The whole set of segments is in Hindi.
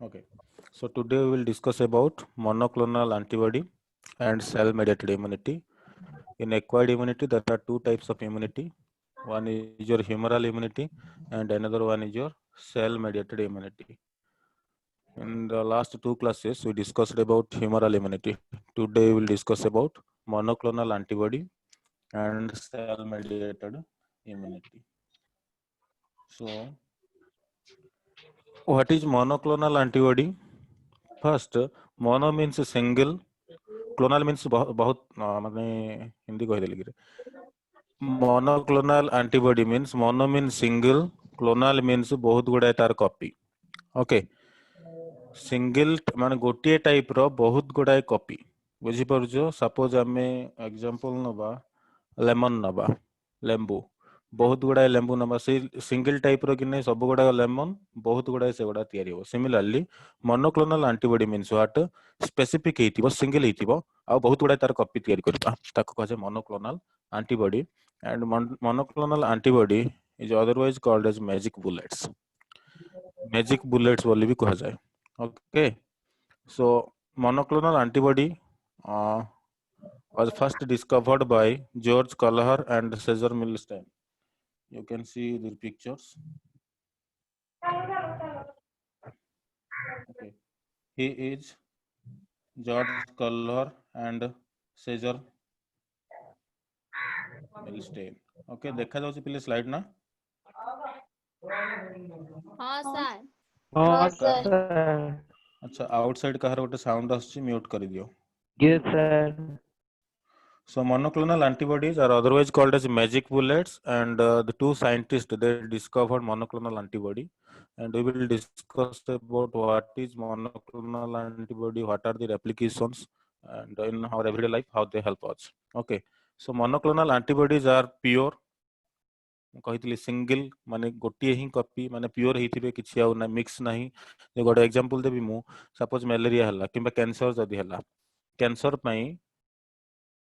Okay, so today we will discuss about monoclonal antibody and cell-mediated immunity. In acquired immunity, there are two types of immunity. One is your humoral immunity, and another one is your cell-mediated immunity. In the last two classes, we discussed about humoral immunity. Today we will discuss about monoclonal antibody and cell-mediated immunity. So, what is monoclonal antibody? First, mono means single, clonal means बहुत माने हिंदी कही देली monoclonal antibody means mono means single, clonal means बहुत गुड़ाए तार कॉपी. ओके, सिंगल माने गोटे टाइप रो बहुत गुड़ाए कॉपी. बुझी परजो. सपोज आमे एग्जांपल नबा लेमन नबा, लेंबू बहुत गुड़ाए लेंबू नबा से सिंगल टाइप रो कि नहीं सब गुड़ा लेमन बहुत गुड़ाए से गुड़ा तैयारी हो. Similarly monoclonal antibody means what specific हेतिबो सिंगल हेतिबो आ बहुत गुड़ा तार कॉपी तैयारी करबा ताको कहे monoclonal antibody. And monoclonal antibody is otherwise called as magic bullets. Magic bullets बोली भी कहा जाए. Okay, so monoclonal antibody was first discovered by George Kelleher and Cesar Milstein. You can see the pictures. Okay, he is George Kelleher and Cesar Milstein. Okay, देखा जाଉଛି पिले स्लाइड ना. हाँ सर हाँ कार सर अच्छा आउटसाइड कहार गोटे साउंड आସୁଛି म्यूट कर दियो. Yes sir So monoclonal antibodies are otherwise called as magic bullets, and the two scientists they discovered monoclonal antibody, and we will discuss about what is monoclonal antibody, what are the applications, and in our everyday life how they help us. Okay, so monoclonal antibodies are pure. कही सिंगल माने गोटे ही कॉपी माने प्योर होइथिबे किछि आ ना मिक्स नाही. जे गोटे एग्जांपल देबी मु सपोज मलेरिया हला किबा कैंसर जदी हला कैंसर पई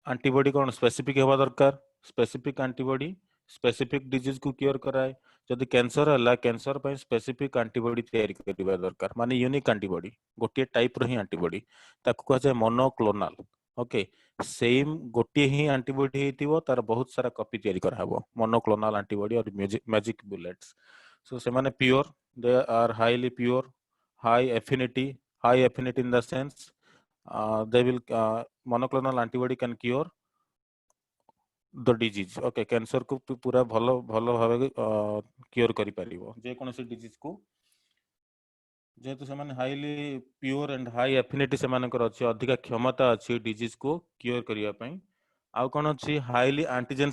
एंटीबॉडी कौन स्पेसिफिक होगा दरकार. स्पेसिफिक एंटीबॉडी स्पेसिफिक डिजीज को क्योर कराए. जदि कैंसर हला कैंसर पई स्पेसिफिक एंटीबॉडी तैयारी करबा दरकार माने यूनिक एंटीबॉडी गोटे टाइप रो ही एंटीबॉडी ताको कह जाय मोनोक्लोनल. ओके, सेम गोटे ही एंटीबॉडी हेतिबो तार बहुत सारा कॉपी तैयारी करा हबो मोनोक्लोनल एंटीबॉडी और मैजिक बुलेट्स. सो से माने pure, they are highly pure, high affinity in the sense they will monoclonal antibody can cure the disease. Okay, cancer को पूरा भलो भलो भाबे क्योर करि परिबो जे कोनोसी डिजीज को जेहेतु से माने highly pure and high affinity से मानकर अछि अधिक क्षमता अछि डिजीज को क्योर करिया पई. आ कोन अछि highly antigen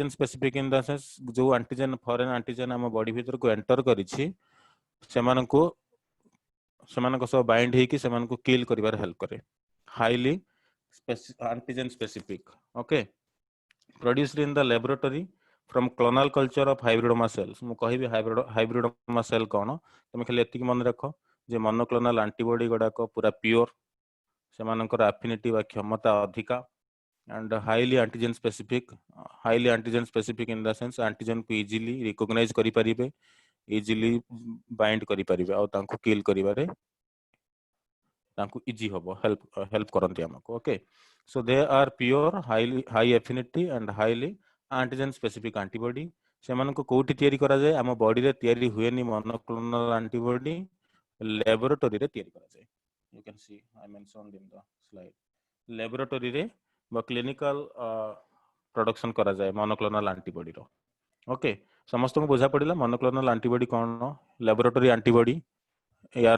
specific in the sense जो एंटीजन फॉरेन एंटीजन हम बॉडी भीतर को एंटर करिछि सेमान को सेमान सह बाइंड हेकि सेमान को किल करिवार हेल्प करे. Highly antigen specific. Okay, produced in the laboratory from clonal culture of hybridoma sales. मु कहिबी हाइब्रिडोमा सेल कोन तुम खाली एतिक मन रख जे मोनोक्लोनल एंटीबॉडी गुडा को पूरा प्योर सेमानकर एफिनिटी वा क्षमता अधिका and highly antigen specific in the sense antigen को इजीली रिकॉग्नाइज करि परिबे, इजीली बाइंड करि परिबे आ तांको किल करिवारे तांको इजी होबो हेल्प करंती हमको. Okay, so they are pure high affinity and highly antigen specific antibody. सेमानको कोठी तयारी करा जाय हम बॉडी रे तयारी हुएनी मोनोक्लोनल एंटीबॉडी लैबोरेटरी रे तयारी करा जाय. You can C I mentioned in the slide. Laboratory रे बा क्लिनिकल प्रोडक्शन करा जाय मोनोक्लोनल एंटीबॉडी रो. ओके, समस्त को बुझा पड़िला मोनोक्लोनल एंटीबॉडी कोन. लैबोरेटरी एंटीबॉडी यार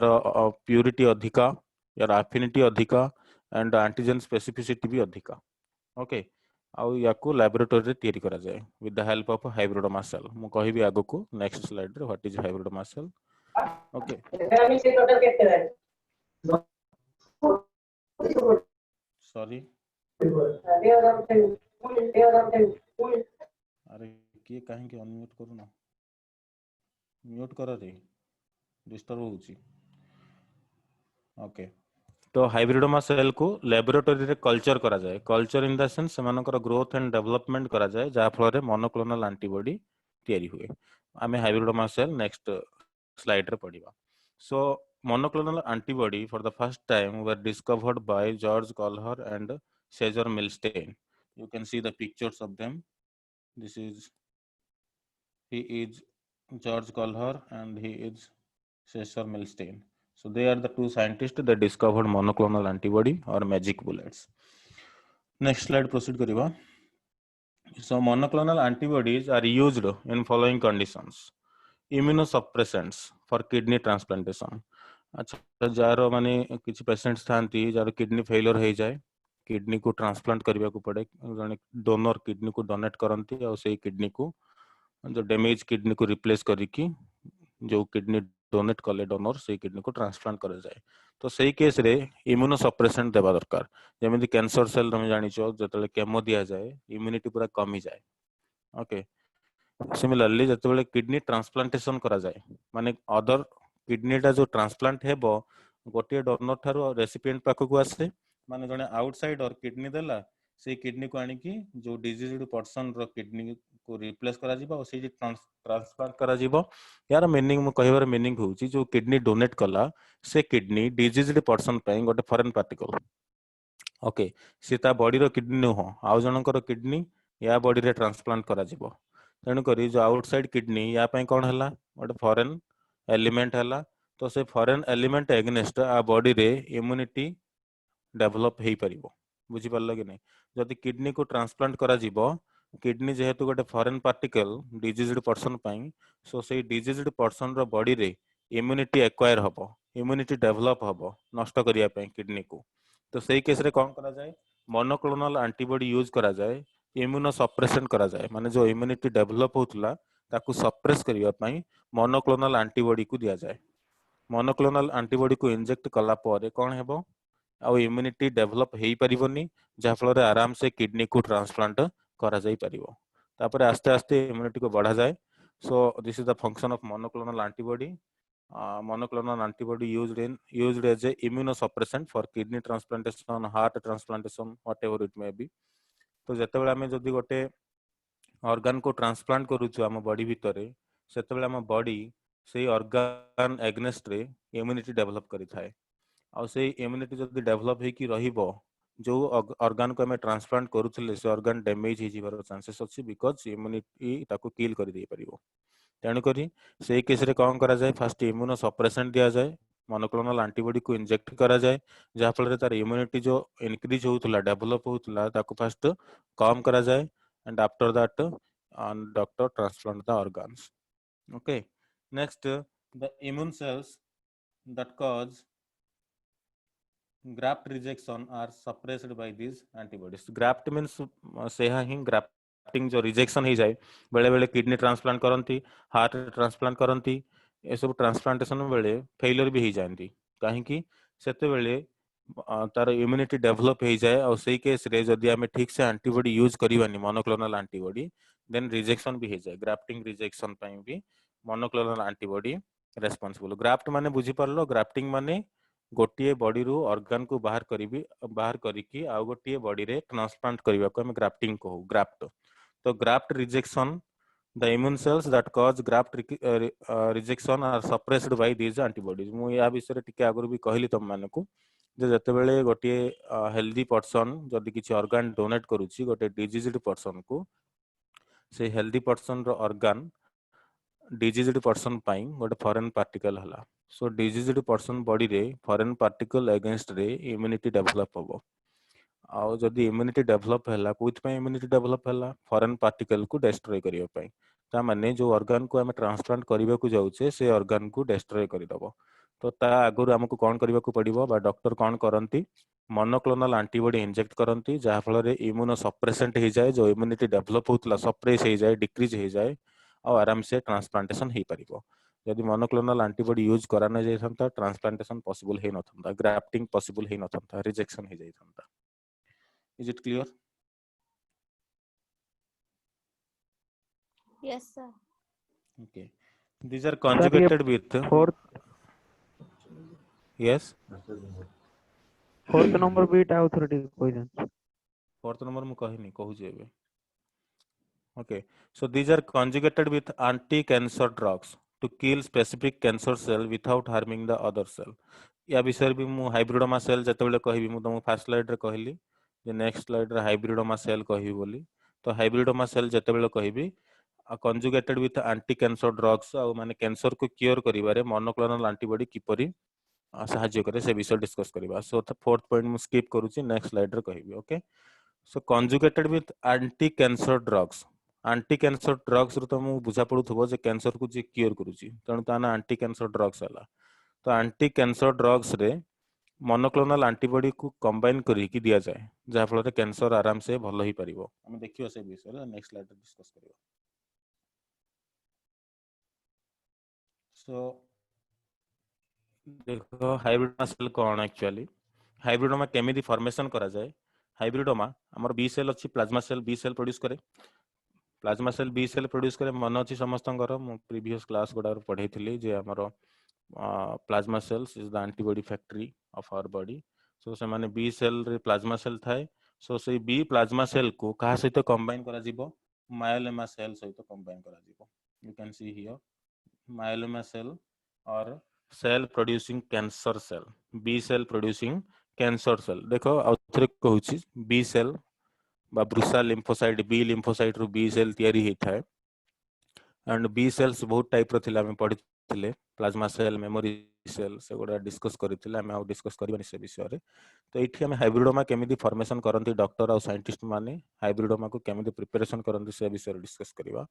प्यूरिटी अधिका, यार एफिनिटी अधिका एंड एंटीजन स्पेसिफिसिटी भी अधिका. ओके, आउ याकू लैबोरेटरी रे तयारी करा जाय with the help of hybridoma cell. मु कहिबी आगो को नेक्स्ट स्लाइड रे what is hybridoma cell. Okay, sorry अरे किए काहे के अनम्यूट करू ना, म्यूट कर रे डिस्टर्ब होउची. ओके, तो हाइब्रिडोमा सेल को लैबोरेटरी रे कल्चर करा जाए. कल्चर इन द सेंस सेमानकर ग्रोथ एंड डेवलपमेंट करा जाए जा फल रे मोनोक्लोनल एंटीबॉडी तयारी हुए. आमे हाइब्रिडोमा सेल नेक्स्ट स्लाइड रे पढिबा. So monoclonal antibody for the first time were discovered by George Colher and Cesar Milstein. You can see the pictures of them. He is George Colher and he is Cesar Milstein. So they are the two scientists that discovered monoclonal antibody or magic bullets. Next slide proceed kariba. So monoclonal antibodies are used in following conditions. Immunosuppressants for kidney transplantation. अच्छा जार माने किसी पेशेंट्स थांती जार किडनी फेलियर हो जाए किडनी को ट्रांसप्लांट करबा को पड़े जने डोनर किडनी को डोनेट करंती और सेही किडनी को जो डैमेज किडनी को रिप्लेस करिकी जो किडनी डोनेट कले डोनर से किडनी को ट्रांसप्लांट करा जाए तो सही केस रे इम्यूनोसप्रेसेंट देबा दरकार जेमिति कैंसर सेल तुम जानिचो जतले केमो दिया जाए इम्यूनिटी पूरा कमी जाए ओके सिमिलरली जतले किडनी ट्रांसप्लांटेशन करा जाए माने अदर किडनी टा जो ट्रांसप्लांट हेबो गोटे डोनर थारो रेसिपिएंट पाखो को आसे माने जने आउटसाइडर किडनी देला से किडनी को आनी की जो डिजीज्ड पर्सन रो किडनी को रिप्लेस करा जिबा और से ट्रांसप्लांट करा जिबो यार मीनिंग मु कहबार मीनिंग होउची जो किडनी डोनेट कला से किडनी डिजीज्ड पर्सन पई गोटे फॉरेन पार्टिकल ओके से ता बॉडी रो किडनी न हो आउ जनकर किडनी या बॉडी रे ट्रांसप्लांट करा जिबो तेणु करी जो आउटसाइड किडनी या पई कोन हला गोटे फॉरेन एलिमेंट हला तो से फॉरेन एलिमेंट एगेंस्ट आ बॉडी रे इम्यूनिटी डेवलप हेई परिबो बुझी परलो कि नहीं जदि किडनी को ट्रांसप्लांट करा जिवो किडनी जेहेतु गोटे फॉरेन पार्टिकल डिजीज्ड पर्सन पई सो से डिजीज्ड पर्सन रो बॉडी रे इम्यूनिटी एक्वायर हबो इम्यूनिटी डेवलप हबो नष्ट करिया पई किडनी को तो सही केस रे कोन करा जाए मोनोक्लोनल एंटीबॉडी यूज करा जाए इम्यूनो सप्रेशन करा जाए माने जो इम्यूनिटी डेवलप होतला ताकू सप्रेस करिया पई मोनोक्लोनल एंटीबॉडी को दिया जाए मोनोक्लोनल एंटीबॉडी को इंजेक्ट कला परे कोन हेबो आ इम्यूनिटी डेवलप हेई परिबोनी जा फल आराम से किडनी को ट्रांसप्लांट करा जाई परिबो तापर आस्ते आस्ते इम्यूनिटी को बढ़ा जाए सो this is the function of monoclonal antibody monoclonal antibody used as a immunosuppressant for kidney transplantation heart transplantation whatever it may be तो जते बेला हमें जदी गोटे ऑर्गन को ट्रांसप्लांट करूछु हम बॉडी भितरे सेते बेला हम बॉडी से ऑर्गन एग्नेस्ट रे इम्यूनिटी डेवलप करि थाए आ से इम्यूनिटी जदी डेवलप हे की रहिबो जो ऑर्गन को हमें ट्रांसप्लांट करूथले से ऑर्गन डैमेज हे जिवार चांसेस अछि बिकॉज़ इम्यूनिटी ताको किल कर दे परिबो तेणु करी से केस रे कौन करा जाए फास्ट इम्यूनो सप्रेसेंट दिया जाए मोनोक्लोनल एंटीबॉडी को इंजेक्ट करा जाए जहाँ फल तार इम्यूनिटी जो इनक्रीज होउतला डेवलप होउतला ताको फास्ट कम करा जाए and after that doctor transplant the organs okay next the immune cells that cause graft rejection are suppressed by these antibodies graft means सेहा ही ग्राफ्टिंग जो रिजेक्शन ही जाए बेले बेले किडनी ट्रांसप्लांट करंती हार्ट ट्रांसप्लांट करंती ए सब ट्रांसप्लांटेशन बेले फेलियर भी ही जानती काहे कि सेते बेले तार इम्यूनिटी डेवलप हो जाए और सही केस रे जदी हमें ठीक से एंटीबॉडी यूज करिवानी मोनोक्लोनल एंटीबॉडी देन रिजेक्शन भी हो जाए ग्राफ्टिंग रिजेक्शन पई भी मोनोक्लोनल एंटीबॉडी रेस्पोंसिबल ग्राफ्ट माने बुझी परलो ग्राफ्टिंग माने गोटिए बॉडी रू ऑर्गन को बाहर करिकी आ गोटिए बॉडी रे ट्रांसप्लांट करबा को हम ग्राफ्टिंग कहू ग्राफ्ट तो graft rejection the immune cells that cause graft rejection are suppressed by these antibodies मु या विषय टिके आगु भी कहली तुम माने को जे जते बेले गोटिए हेल्दी पर्सन जदी किछि ऑर्गन डोनेट करूछि गोटे डिजीज्ड पर्सन को से हेल्दी पर्सन रो ऑर्गन डिजीज्ड पर्सन पाई गोटे फॉरेन पार्टिकल हला सो डिजीज्ड पर्सन बॉडी रे फॉरेन पार्टिकल अगेंस्ट रे इम्यूनिटी डेवलप होबो आउ जदी इम्यूनिटी डेवलप हैला कोइथ पे इम्यूनिटी डेवलप हैला फॉरेन पार्टिकल को डिस्ट्रॉय करियो पई ता माने जो ऑर्गन को हम ट्रांसप्लांट करिबा को जाउछे से ऑर्गन को डिस्ट्रॉय करि दबो तो ता आगुर हमको कोन करिबा को पड़िबो बा डॉक्टर कोन करंती मोनोक्लोनल एंटीबॉडी इंजेक्ट करंती जहा फल रे इम्यूनो सप्रेसेंट हे जाए जो इम्यूनिटी डेवलप होतला सप्रेस हे जाए डिक्रीज हे जाए और आराम से ट्रांसप्लांटेशन हे परिबो यदि मोनोक्लोनल एंटीबॉडी यूज करा न जाय थंता ट्रांसप्लांटेशन पॉसिबल हे नथंता ग्राफ्टिंग पॉसिबल हे नथंता रिजेक्शन हे जाय थंता Is it clear? Yes, sir. Okay. These are conjugated with yes. Fourth number beat authority question. Fourth number mu kahini कहू जेबे. Okay. So these are conjugated with anti-cancer drugs to kill specific cancer cell without harming the other cell. या विषय भी मु हाइब्रिडोमा सेल जतबेले कहबी मु तुमको फर्स्ट स्लाइड रे कहली जे नेक्स्ट स्लाइड रे हाइब्रिडोमा सेल कहबी बोली तो हाइब्रिडोमा सेल जतबेले कहबी conjugated with anti cancer drugs आ माने कैंसर को क्योर करिवारे मोनोक्लोनल एंटीबॉडी किपरि साहाଯ୍य करे से विषय डिस्कस करबा सो फोर्थ पॉइंट मु स्किप करूची नेक्स्ट स्लाइड रे कहबी okay so conjugated with anti cancer drugs anti cancer drugs तो मु बुझा पड़ुथबो जे कैंसर को जे क्योर करूची तण ता ना एंटी कैंसर ड्रग्स हला तो एंटी कैंसर ड्रग्स रे मोनोक्लोनल एंटीबॉडी को कंबाइन करिकी दिया जाए जहा फल कैंसर आराम से भल ही परिबो हम देखियो से विषय नेक्स्ट स्लाइड डिस्कस करियो सो देखो हाइब्रिडोमा सेल कौन एक्चुअली हाइब्रिडोमा केमिति फॉर्मेशन करा जाए हाइब्रिडोमा हमर बी सेल अछि plasma cell B cell produce करे plasma cell B cell produce करे मन अछि समस्तंकर मु प्रीवियस क्लास गोडा पढैथिली जे हमर plasma cells is the antibody factory of our body so say माने बी सेल रे प्लाज्मा सेल थाए सो से बी प्लाज्मा सेल को कहा सहित कंबाइन करा जिवो मायोलेमा सेल सहित कंबाइन करा जिवो you can see here myeloma cell or cell producing cancer cell B cell producing cancer cell देखो आउथरे कहूची B cell बा ब्रुसा लिम्फोसाइट B लिम्फोसाइट रु B cell तयारी हे थाए एंड B cells बहुत टाइप रो थिला हम पढिथिले प्लाज्मा सेल मेमोरी सेल से गोडा डिस्कस करिथिले हम आउ डिस्कस करबानी से विषय रे तो एठी हम हाइब्रिडोमा केमिति फॉर्मेशन करंती डॉक्टर और साइंटिस्ट माने हाइब्रिडोमा को केमिति प्रिपरेशन करंती से विषय रे डिस्कस करबा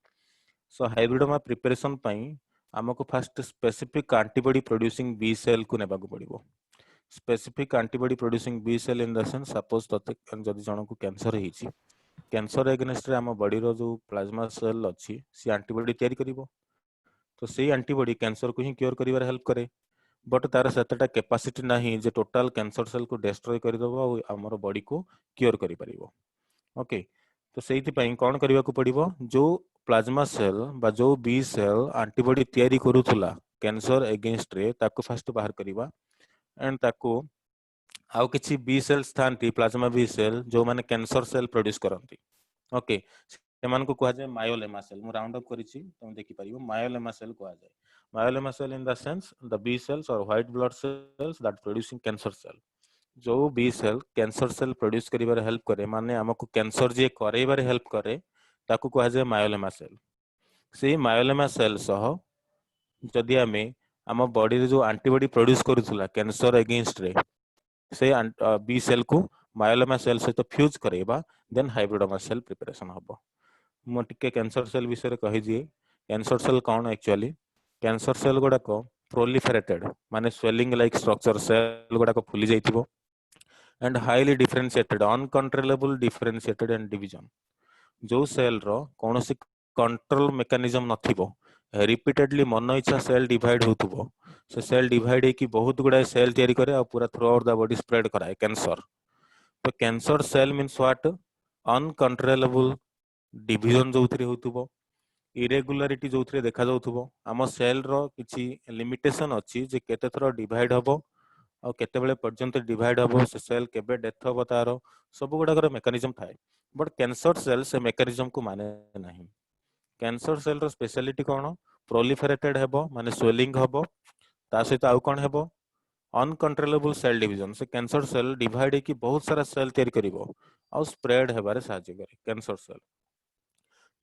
सो हाइब्रिडोमा प्रिपरेशन पई आमको first specific antibody producing B cell को नेबा को पड़िबो specific antibody producing B cell in the sense suppose तते जदि जण को कैंसर हिची कैंसर एगेंस्ट रे हम बॉडी रो जो प्लाज्मा सेल अछि सी एंटीबॉडी तयारी करिवो तो सेही एंटीबॉडी कैंसर को ही क्योर करिवार हेल्प करे बट तार सेतटा कैपेसिटी नाही जे टोटल कैंसर सेल को डिस्ट्रॉय करि दबो आ हमर बॉडी को क्योर करि परिबो ओके तो सेहिति पई कोन करिवा को पड़िबो जो प्लाज्मा सेल बा जो बी सेल एंटीबॉडी तयारी करूथुला कैंसर एगेंस्ट रे ताको फर्स्ट बाहर करिवा एंड ताको आउ किछि बी सेल्स थांती प्लाज्मा बी सेल जो माने कैंसर सेल प्रोड्यूस करंती ओके सेमान को कहा जाय मायोलेमा सेल मु राउंड अप करिछि तुम देखि परिबो मायोलेमा सेल कहा जाय myeloma cell in the sense the B cells or white blood cells that producing cancer cell जो B cell cancer cell produce करिवार हेल्प करे माने हमको कैंसर जे करैबार हेल्प करे ताकू कहा जाय मायोलेमा सेल से मायोलेमा सेल सह जदि आमे हम बॉडी रे जो एंटीबॉडी प्रोड्यूस करूथुला कैंसर अगेंस्ट रे से बी सेल को मायोलेमा सेल सहित फ्यूज करेबा देन हाइब्रिडोमा सेल प्रिपरेशन हबो मो टिके कैंसर सेल विषय रे कहि दिए कैंसर सेल कौन एक्चुअली कैंसर सेल गुडा को प्रोलिफेरेटेड माने स्वेलिंग लाइक स्ट्रक्चर सेल गुडा को फुली जाइतिबो and highly differentiated uncontrollable differentiated and division जो सेल रो कोनोसी कंट्रोल मेकानिज्म नथिबो रिपीटेडली मन इच्छा सेल डिवाइड होतुबो से सेल डिवाइड है कि बहुत गुडा सेल तयारी करे और पूरा throughout the body spread कराए कैंसर तो cancer cell means what uncontrollable division जोथरे होतुबो इरेगुलारिटी जोथरे देखा जाउथुबो हम सेल रो किछि लिमिटेशन अछि जे केते थरो डिवाइड हबो और केते बेले पर्यंत डिवाइड हबो से सेल केबे डेथ हबो तारो सब गुडा मेकानिज्म थाए बट कैंसर सेल से मेकानिज्म को माने नहीं कैंसर सेल रो स्पेशलिटी कोन प्रोलिफेरेटेड हेबो माने स्वेलिंग हबो ता सहित आउ कोन हेबो अनकंट्रोलेबल सेल डिवीजन से कैंसर सेल डिवाइड है कि बहुत सारा सेल तयारी करिवो और स्प्रेड हेबारे सहायता करे कैंसर सेल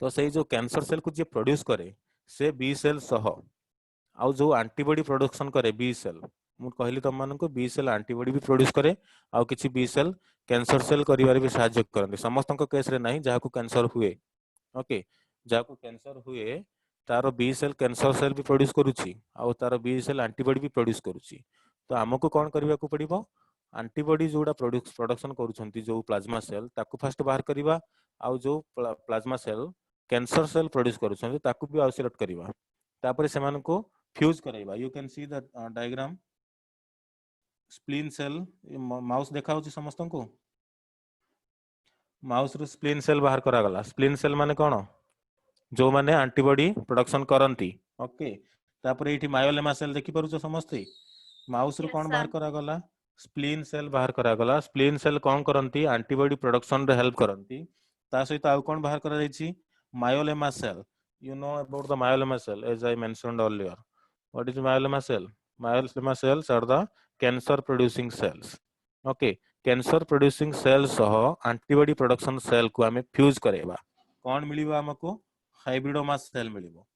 तो सही जो कैंसर सेल को जे प्रोड्यूस करे से बी सेल सह आउ जो एंटीबॉडी प्रोडक्शन करे बी सेल मु कहली तुम मान को बी सेल एंटीबॉडी भी प्रोड्यूस करे आउ किछि बी सेल कैंसर सेल करिवार भी सहायता करते समस्त केस रे नहीं जहा को कैंसर हुए ओके जहा को कैंसर हुए तार बी सेल कैंसर सेल भी प्रोड्यूस करूची आउ तार बी सेल एंटीबॉडी भी प्रोड्यूस करूची तो हमको कौन करबा को पड़िबो एंटीबॉडी जोडा प्रोडक्शन करूछंती जो प्लाज्मा सेल ताकू फर्स्ट बाहर करबा आउ जो plasma cell cancer cell produce करूछंती ताकू भी आइसोलेट करबा तापर सेमान को फ्यूज करैबा you can see the diagram spleen cell mouse देखा होची समस्त को माउस रो स्प्लीन सेल बाहर करा गला स्प्लीन सेल माने कोन जो माने एंटीबॉडी प्रोडक्शन करंती ओके तापर एठी मायोलेमा सेल देखि परुछ समस्ते माउस रो कोन बाहर करा गला स्प्लीन सेल बाहर करा गला स्प्लीन सेल कोन करंती एंटीबॉडी प्रोडक्शन रे हेल्प करंती ता सहित आउ कोन बाहर करा जायछि मायोलेमा cell You know about the myeloma cell, as I mentioned earlier. What is myeloma cell? Myeloma cells are the cancer producing cells. Okay, cancer producing cells सह antibody production cell को हमें fuse करेगा. कौन मिलिबा हमको? हाइब्रिडोमा सेल मिलिबो.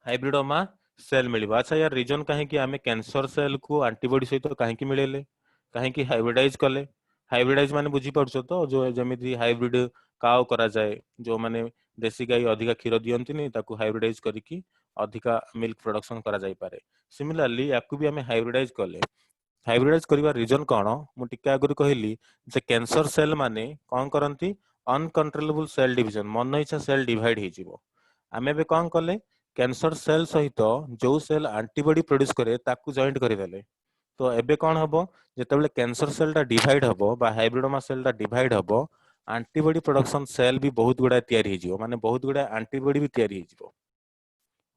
हाइब्रिडोमा सेल मिलिबो. अच्छा यार रीजन काहे कि हमें कैंसर सेल को एंटीबॉडी सहित काहे कि मिलेले? काहे कि हाइब्रिडाइज कले. हाइब्रिडाइज माने बुझी पड़छो तो जो जेमिति हाइब्रिड काउ करा जाए, जो माने देसी गाई अधिका क्षीर दियंतिनी ताकू हाइब्रिडाइज करिकी अधिका मिल्क प्रोडक्शन करा जाई पारे. सिमिलरली याकू भी हमें हाइब्रिडाइज कले. हाइब्रिडाइज करिवा रीजन कोन? मु टिके आगुरी कहली जे कैंसर सेल माने कोन करंती? अनकंट्रोलेबल सेल डिवीजन, मन इच्छा सेल डिवाइड हे जिवो. आमे बे कोन कले? कैंसर सेल सहित जो सेल एंटीबॉडी प्रोड्यूस करे ताकू जॉइंट करिदेले. तो एबे कोन हबो? जेतेबेले कैंसर सेल टा डिवाइड हबो बा हाइब्रिडोमा सेल टा डिवाइड हबो, एंटीबॉडी प्रोडक्शन सेल भी बहुत गुडा तयारी हे जिवो. माने बहुत गुडा एंटीबॉडी भी तयारी हे जिवो.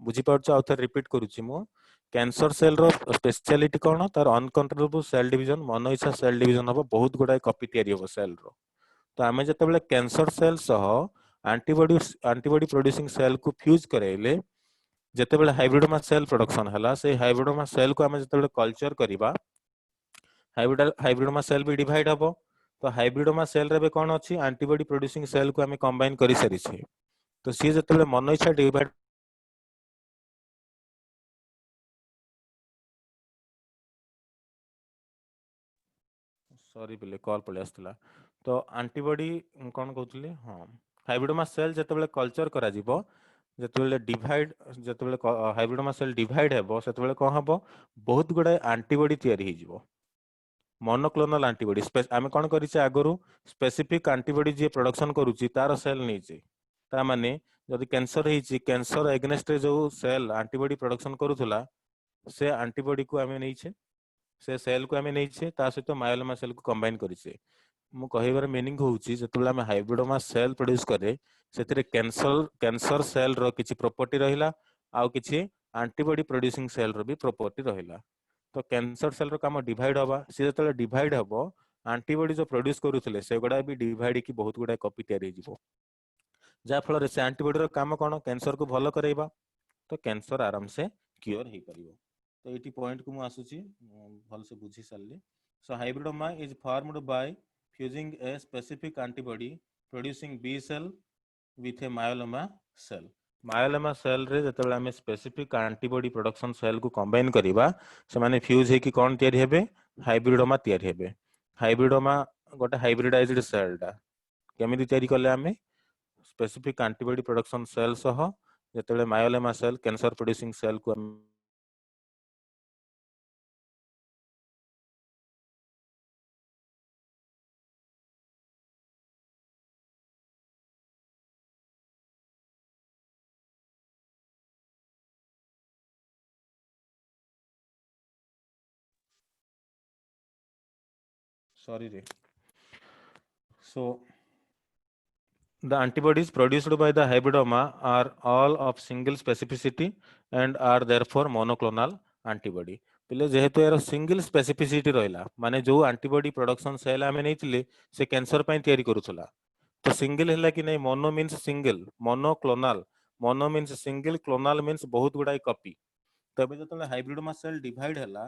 बुझी पाउछ? आउ थ रिपीट करूची मु. कैंसर सेल रो स्पेशलिटी कोन? तार अनकंट्रोलेबल सेल डिवीजन, मन इच्छा सेल डिवीजन हबो, बहुत गुडा कॉपी तयारी हबो सेल रो. तो आमे जेतेबेले कैंसर सेल सह एंटीबॉडी प्रोड्यूसिंग सेल को फ्यूज करेले, जेतेबेले हाइब्रिडोमा सेल प्रोडक्शन हला, से हाइब्रिडोमा सेल को आमे जेतेबेले कल्चर करिबा, हाइब्रिडोमा सेल भी डिवाइड हबो. तो हाइब्रिडोमा सेल रे बे कोन अछि? एंटीबॉडी प्रोड्यूसिंग सेल को आमे कंबाइन करि सरी छी. तो सी जेतेबेले मन इच्छा डिवाइड, सॉरी बिले कॉल पळे आस्तला. तो एंटीबॉडी कोन कहउतले? हां, हाइब्रिडोमा सेल जेतेबेले कल्चर करा जिवो, जेतेबेले डिवाइड, जेतेबेले हाइब्रिडोमा सेल डिवाइड हेबो, सेतेबेले कोन हबो? बहुत गुडा एंटीबॉडी तयारी हे जिवो. Monoclonal antibody. आमे कोन करिसे आगरु? स्पेसिफिक एंटीबॉडी जे प्रोडक्शन करूची तार सेल नेचे. ता माने जदि कैंसर हेची, कैंसर एगेंस्ट रे जो सेल एंटीबॉडी प्रोडक्शन करूथला, से एंटीबॉडी को आमे नेइछे, से सेल को आमे नेइछे, ता सहित मायोलोमा सेल को कंबाइन करिसे. मु कहिबार मीनिंग होउची जेतेबेले आमे हाइब्रिडोमा सेल प्रोड्यूस करे, सेतिरे कैंसर सेल रो किछि प्रॉपर्टी रहिला, आउ किछि एंटीबॉडी प्रोड्यूसिंग सेल रो भी प्रॉपर्टी रहिला. तो कैंसर सेल रो काम डिवाइड हबा, से जेतेबेले डिवाइड हबो, एंटीबॉडी जो प्रोड्यूस करूथले से गुडा भी डिवाइड की बहुत गुडा कॉपी तयारी जिवो. जा फल से एंटीबॉडी रो काम कोन? कैंसर को भलो करेबा. तो कैंसर आराम से क्योर हे परिबो. तो एटी पॉइंट को मु आसुची भल से बुझी सारली. So hybridoma is formed by fusing a specific antibody producing B cell with a myeloma cell. Myeloma cell रे जेतेबेले हमें स्पेसिफिक एंटीबॉडी प्रोडक्शन सेल को कंबाइन करिबा, से माने फ्यूज हे कि कोन तयारी हेबे? हाइब्रिडोमा तयारी हेबे. हाइब्रिडोमा गोटे हाइब्रिडाइज्ड सेल टा केमिति तयारी करले? हमें स्पेसिफिक एंटीबॉडी प्रोडक्शन सेल सह जेतेबेले मायोलोमा सेल कैंसर प्रोड्यूसिंग सेल को sorry re. So the antibodies produced by the hybridoma are all of single specificity and are therefore monoclonal antibody. पिले जेहेतु यार सिंगल स्पेसिफिसिटी रहिला, माने जो एंटीबॉडी प्रोडक्शन सेल आमे नेइतिले से कैंसर पई तयारी करूथला. तो सिंगल हैला कि नहीं? Mono means single, monoclonal. Mono means single, clonal means बहुत गुडाई कॉपी. तबे जतले हाइब्रिडोमा सेल डिवाइड हैला,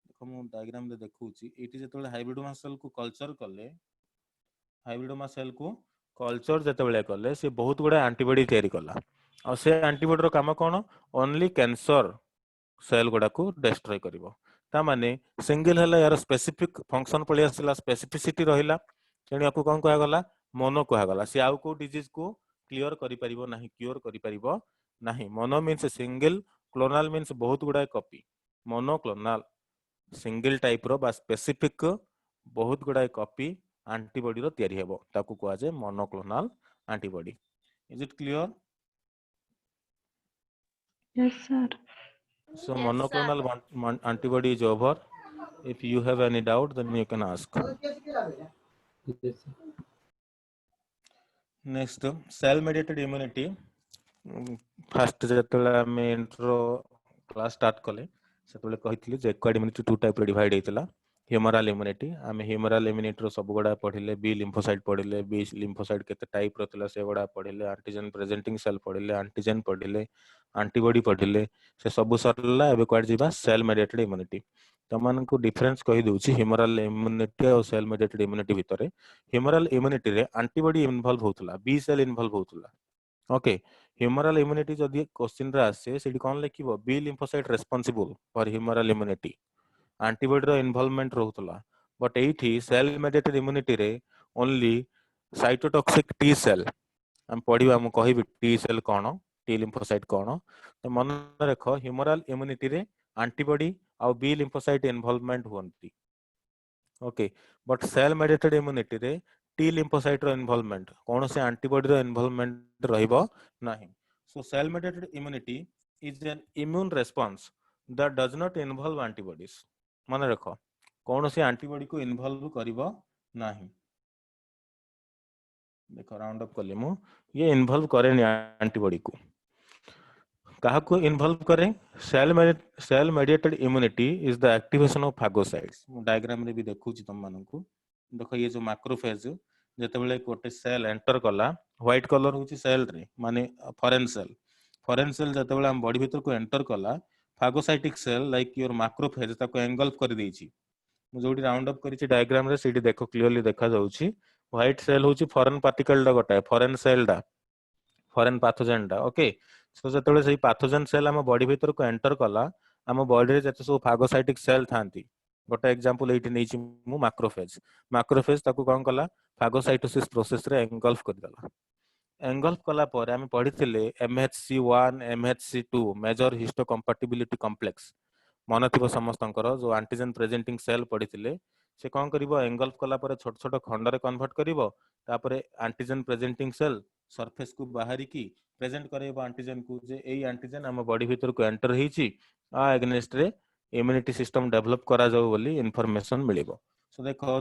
देखो मु डायग्राम रे देखौची, एटी जतले हाइब्रिडोमा सेल को कल्चर कले, हाइब्रिडोमा सेल को कल्चर जेतेबेले कले, से बहुत गुडा एंटीबॉडी तयारी कला. और से एंटीबॉडी रो काम कोन? ओनली कैंसर सेल गुडा को डिस्ट्रॉय करिवो. ता माने सिंगल हैला यार स्पेसिफिक फंक्शन पळि आसिला, स्पेसिफिसिटी रहिला, तेणी आपको कोन कहा गला? मोनो कहा गला. से आउ को डिजीज को क्लियर करि परिबो नाही, क्योर करि परिबो नाही. Mono means single, clonal means बहुत गुडा कॉपी. मोनोक्लोनल सिंगल टाइप रो बा स्पेसिफिक बहुत गुडा कॉपी एंटीबॉडी रो तयारी हेबो, ताकू कोआ जे monoclonal antibody. Is it clear? Yes, sir. So monoclonal antibody is over. If you have any doubt, then you can ask. Yes, sir. Next, cell mediated immunity. First जेतले हम इंट्रो क्लास स्टार्ट कले, सेतले कहितली जे एक्वायर्ड इम्यूनिटी टू टाइप रे डिवाइड हेतला. ह्यूमरल इम्यूनिटी आम ह्यूमरल इम्यूनिटी रो सब गुड़ा पढ़िले बी लिम्फोसाइट पढ़िले बी लिम्फोसाइट केते टाइप रो थिला से गुड़ा पढ़िले एंटीजन प्रेजेंटिंग सेल पढ़िले एंटीजन पढ़िले एंटीबॉडी पढ़िले से सब सरला एबे क्वाड जिबा सेल मेडिएटेड इम्यूनिटी तमन को डिफरेंस कहि दउची ह्यूमरल इम्यूनिटी और सेल मेडिएटेड इम्यूनिटी भितरे ह्यूमरल इम्यूनिटी रे एंटीबॉडी इन्वॉल्व होतला बी सेल इन्वॉल्व होतला ओके ह्यूमरल इम्यूनिटी जदि क्वेश्चन रे आसे सेडी कोन लिखिबो B lymphocyte responsible for humoral immunity antibody रो इन्वॉल्वमेंट रहउतला बट एठी सेल मेडिएटेड इम्यूनिटी रे ओनली साइटोटॉक्सिक टी सेल हम पढ़िबा हम कहिबी टी सेल कोन टी लिम्फोसाइट कोन तो मन रखो ह्यूमरल इम्यूनिटी रे एंटीबॉडी और बी लिम्फोसाइट इन्वॉल्वमेंट होंती okay but cell mediated immunity रे टी लिम्फोसाइट रो इन्वॉल्वमेंट कौन से एंटीबॉडी रो इन्वॉल्वमेंट रहइबो नाही so cell mediated immunity is an immune response that does not involve antibodies मन रखो कौन से एंटीबॉडी को इन्वॉल्व करिबो नाही देखो राउंड अप कले मु ये इन्वॉल्व करे एंटीबॉडी को कहा को इन्वॉल्व करें cell mediated immunity is the activation of phagocytes diagram रे भी देखु छी तुम मानन को देखो ये जो मैक्रोफेज जते बेले कोटे सेल एंटर कला व्हाइट कलर होची सेल रे माने फॉरेन सेल जते बेले हम बॉडी भीतर को एंटर कला phagocytic cell like your macrophage ताको एंगल्फ कर देछि मु जोडी राउंड अप करिछि डायग्राम रे सीडी देखो क्लियरली देखा जाउछि व्हाइट सेल होची फॉरेन पार्टिकल डा गोटा फॉरेन सेल डा फॉरेन पैथोजेन डा ओके सो जतबेले सेही पैथोजेन सेल हम बॉडी भीतर को एंटर कला हम बॉडी रे जते सब फागोसाइटिक सेल थांती गोटा एग्जांपल एठी नेछि मु मैक्रोफेज ताको कोन कला फागोसाइटोसिस प्रोसेस रे एंगल्फ कर देला एंगल्फ कला पर हम पढिथिले MHC1 MHC2 major histocompatibility complex मन थिबो समस्तंकर जो एंटीजन प्रेजेंटिंग सेल पढिथिले से कोन करिवो एंगल्फ कला पर छोट छोट खंड रे कन्वर्ट करिवो तापरे एंटीजन प्रेजेंटिंग सेल सरफेस को बाहरी की प्रेजेंट करेबो एंटीजन को जे एई एंटीजन हम बॉडी भीतर को एंटर हेछि आ एगेंस्ट रे इम्यूनिटी सिस्टम डेवलप करा जाऊ बोली इंफॉर्मेशन मिलिबो सो देखो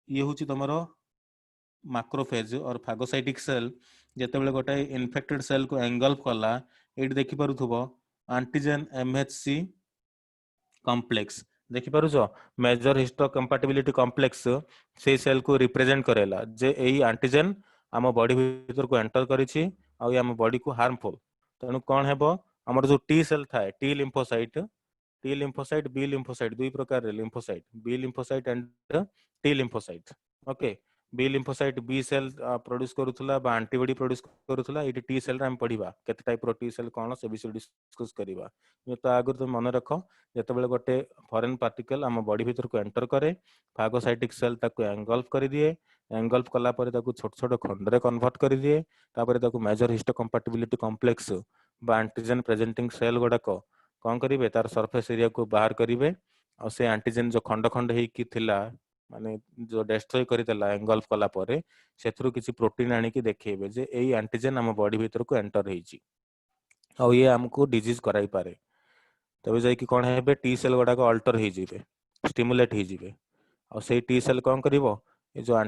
ये होछि तमरो मैक्रोफेज और फागोसाइटिक सेल जते बेले गोटे इन्फेक्टेड सेल को एंगल्फ कला एठी देखि पारुथबो एंटीजन MHC कॉम्प्लेक्स देखि पारुछो मेजर हिस्टोकम्पैटिबिलिटी कॉम्प्लेक्स से सेल को रिप्रेजेंट करेला जे एई एंटीजन आम बॉडी भीतर को एंटर करिछि आ आम बॉडी को हार्मफुल तेणु कौन हेबो हमर जो टी सेल थाए टी लिम्फोसाइट बी लिम्फोसाइट दुई प्रकार lymphocyte B lymphocyte and T lymphocyte okay B lymphocyte B cell produce करूथला बा एंटीबॉडी प्रोड्यूस करूथला एटी टी सेल रे हम पढिबा केते टाइप रो टी सेल कोन से विषय डिस्कस करिबा ये तो आगर तुम मन रखो जते बेले गोटे फॉरेन पार्टिकल हम बॉडी भीतर को एंटर करे फागोसाइटिक सेल ताको एंगल्फ कर दिए एंगल्फ कला पर ताको छोट छोट खंड रे कन्वर्ट कर दिए तापर ताको मेजर हिस्टोकम्पैटिबिलिटी कॉम्प्लेक्स बा एंटीजन प्रेजेंटिंग सेल गुडाको कोन करिवे तार सरफेस एरिया को बाहर करिवे और से एंटीजन जो खंड खंड हे की थिला माने जो डिस्ट्रॉय करितला एंगल्फ कला परे सेथरु किछि प्रोटीन आनी की देखेबे जे एई एंटीजन हम बॉडी भीतर को एंटर हेछि आ ये हमको डिजीज कराई पारे तबे जाय कि कोन हेबे टी सेल गुडा को अल्टर हे जिवे स्टिमुलेट हे जिवे और से टी सेल कोन करिवो ए जो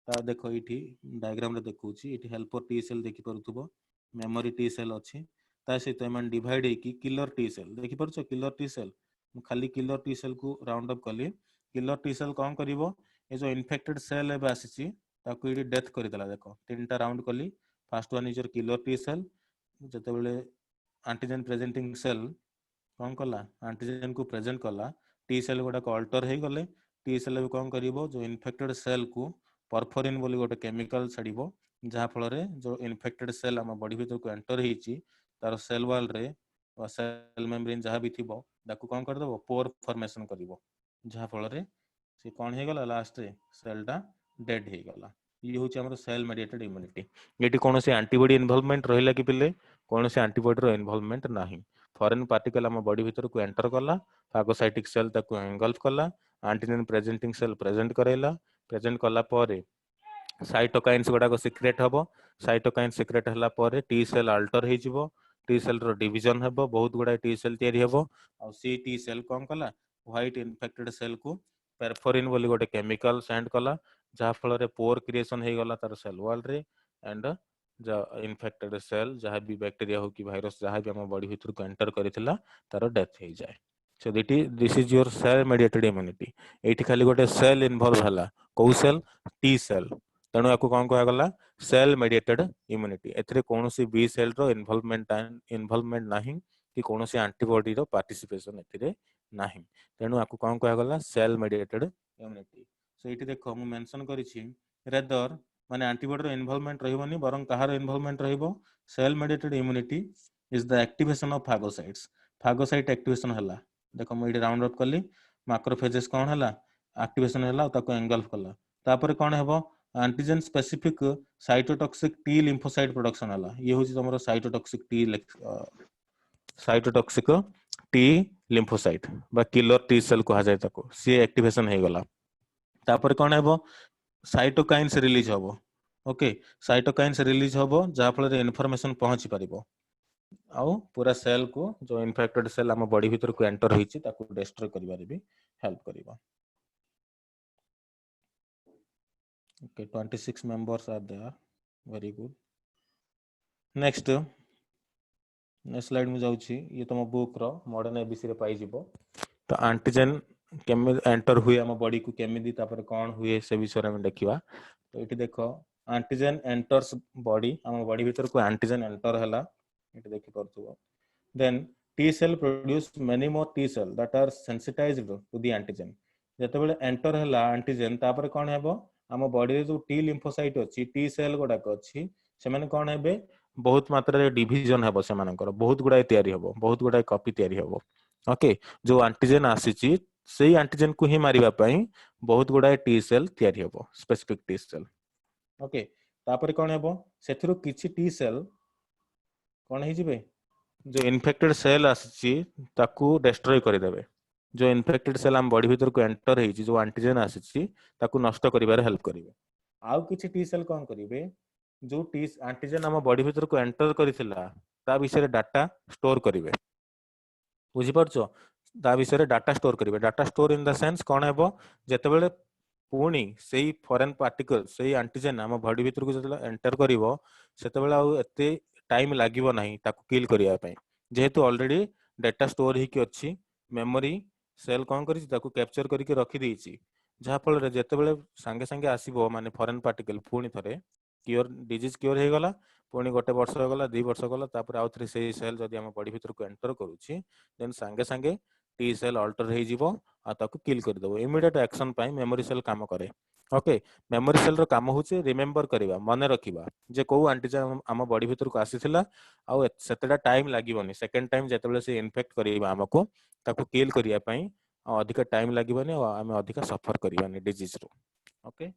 देखो इठी डायग्राम रे देखौछि इठी हेल्पर टी सेल देखि परथुबो मेमोरी टी सेल अछि ता सहित एमन डिवाइड हे कि किलर टी सेल देखि परछो किलर टी सेल खाली किलर टी सेल को राउंड अप कली किलर टी सेल कोन करिवो ए जो इन्फेक्टेड सेल एबे आसीछि ताको इडी डेथ करि देला देखो तीनटा राउंड कली first one is your killer T cell जते बेले एंटीजन प्रेजेंटिंग सेल कौन कला एंटीजन को प्रेजेंट कला टी सेल गुडा को अल्टर हे गले टी सेल भी कौन करिवो जो इन्फेक्टेड सेल को परफोरिन बोली गोटे केमिकल छाड़िबो जहा फल रे जो इन्फेक्टेड सेल हम बॉडी भीतर को एंटर हेछि तार सेल वॉल रे सेल मेम्ब्रेन जहा भी थिबो ताको कौन कर देबो पोर फॉर्मेशन करिवो जहा फल रे से कौन हे गला लास्ट रे सेलटा डेड हे गला ये होछि हमर सेल मेडिएटेड इम्यूनिटी एटी कोनोसे एंटीबॉडी इन्वॉल्वमेंट रहिला कि पिले कोनोसे एंटीबॉडी रो इन्वॉल्वमेंट नाही फॉरेन पार्टिकल हम बॉडी भीतर को एंटर कला फागोसाइटिक सेल ताको एंगल्फ कला एंटीजन प्रेजेंटिंग सेल प्रेजेंट करेला प्रेजेंट कला परे साइटोकाइन्स गुडा को सिक्रेट हबो साइटोकाइन सिक्रेट हला परे टी सेल अल्टर हे जिवो टी सेल रो डिवीजन हबो बहुत गुडा टी सेल तयारी हबो आ सी टी सेल कोन कला व्हाइट इन्फेक्टेड सेल को परफोरिन बोली गोटे केमिकल सेंड कला जहा फल रे पोर क्रिएशन हे गला तार सेल वॉल रे एंड जो इन्फेक्टेड सेल जहा भी बैक्टीरिया हो कि वायरस जहा भी हम बॉडी भीतर को एंटर करितला तार डेथ हे जाय So this is your cell mediated immunity. एठी खाली गोटे सेल इन्वॉल्व हला को सेल टी सेल तेणु याकू कौन कहा गला सेल मेडिएटेड इम्यूनिटी एथिरे कोनोसी बी सेल रो इन्वॉल्वमेंट नाही कि कोनोसी एंटीबॉडी रो पार्टिसिपेशन एथिरे नाही तेणु याकू कौन कहा गला सेल मेडिएटेड इम्यूनिटी सो एठी देखो मु मेंशन करिछि रेदर माने एंटीबॉडी रो इन्वॉल्वमेंट रहिबोनी बरं कहार इन्वॉल्वमेंट रहिबो cell mediated immunity is the activation of phagocyte activation हला देखो मु एठी राउंड अप करली मैक्रोफेजेस कौन हला एक्टिवेशन हला ताको एंगल्फ कला तापर कौन हेबो antigen specific cytotoxic T lymphocyte production हला ये होची तमरो साइटोटॉक्सिक टी लिम्फोसाइट बा किलर टी सेल कहा जाय ताको सी एक्टिवेशन हे गला तापर कौन हेबो साइटोकाइन्स रिलीज होबो ओके साइटोकाइन्स रिलीज होबो जा फल इनफॉरमेशन पहुंची परिबो आउ पूरा सेल को जो इन्फेक्टेड सेल हम बॉडी भीतर को एंटर होईची ताको डिस्ट्रॉय करिबारे भी हेल्प करिबो okay 26 members are there very good next slide में जाउची ये तम बुक रो मॉडर्न एबीसी रे पाई जिवो तो एंटीजन केमे एंटर हुए हम बॉडी को केमिदी तापर कोन हुए से विषय में देखिबा तो एठी देखो एंटीजन एंटर्स बॉडी हम बॉडी भीतर को एंटीजन एंटर हला एठी देखि परथुबो then T cell produce many more T cell that are sensitized to the antigen जते बेले एंटर हला एंटीजन तापर कोन हेबो हम बॉडी रे जो टी लिम्फोसाइट अछि टी सेल गोडाक अछि से माने कोन हेबे बहुत मात्रा रे डिवीजन हेबो से मानकर बहुत गुडाय तयारी हेबो बहुत गुडाय कॉपी तयारी हेबो ओके जो एंटीजन आसीची सेही एंटीजन को ही मारिबा पई बहुत गुडाय टी सेल तयारी हेबो स्पेसिफिक टी सेल ओके तापर कोन हेबो सेथिरो किछि टी सेल कोन हे जिवे जो इन्फेक्टेड सेल आसी ताकू डिस्ट्रॉय कर देबे जो इन्फेक्टेड सेल हम बॉडी भीतर को एंटर हे जो एंटीजन आसी ताकू नष्ट करिबारे हेल्प करिवे आउ किछि टी सेल कोन करिवे जो टी एंटीजन हम बॉडी भीतर को एंटर करिथिला ता विषय डाटा स्टोर करिवे बुझि परछो ता विषय डाटा स्टोर करिवे data store in the sense कोन हेबो जते बेले पुणी सेही फॉरेन पार्टिकल सेही एंटीजन हम बॉडी भीतर को जते एंटर करिवो सेते बेले आउ एते टाइम लागिवो नाही ताकू किल करिया पई जेहेतु ऑलरेडी डाटा स्टोर ही कि अछि मेमोरी सेल कोन करिछि ताकू कैप्चर करके रखि देछि जहा फल रे जते बेले संगे संगे आसीबो माने फॉरेन पार्टिकल पुणी थरे क्योर डिजीज क्योर हे गला पुणी गोटे वर्ष हो गला 2 वर्ष गला तापर आउ थरे सेही सेल जदी हम बॉडी भीतर को एंटर करूछि देन संगे संगे टी सेल अल्टर हे जिवो आ ताकू किल कर देबो इमीडिएट एक्शन पई मेमोरी सेल काम करे ओके मेमोरी सेल रो काम होचे रिमेंबर करबा माने रखिबा जे को एंटीजन हम बॉडी भीतर को आसीथिला आ सेतेडा टाइम लागिवनी सेकंड टाइम जेतेबेले से इन्फेक्ट करिबा हमको ताकू किल करिया पई अधिक टाइम लागिवनी आ हम अधिक सफर करिवानी डिजीज रो ओके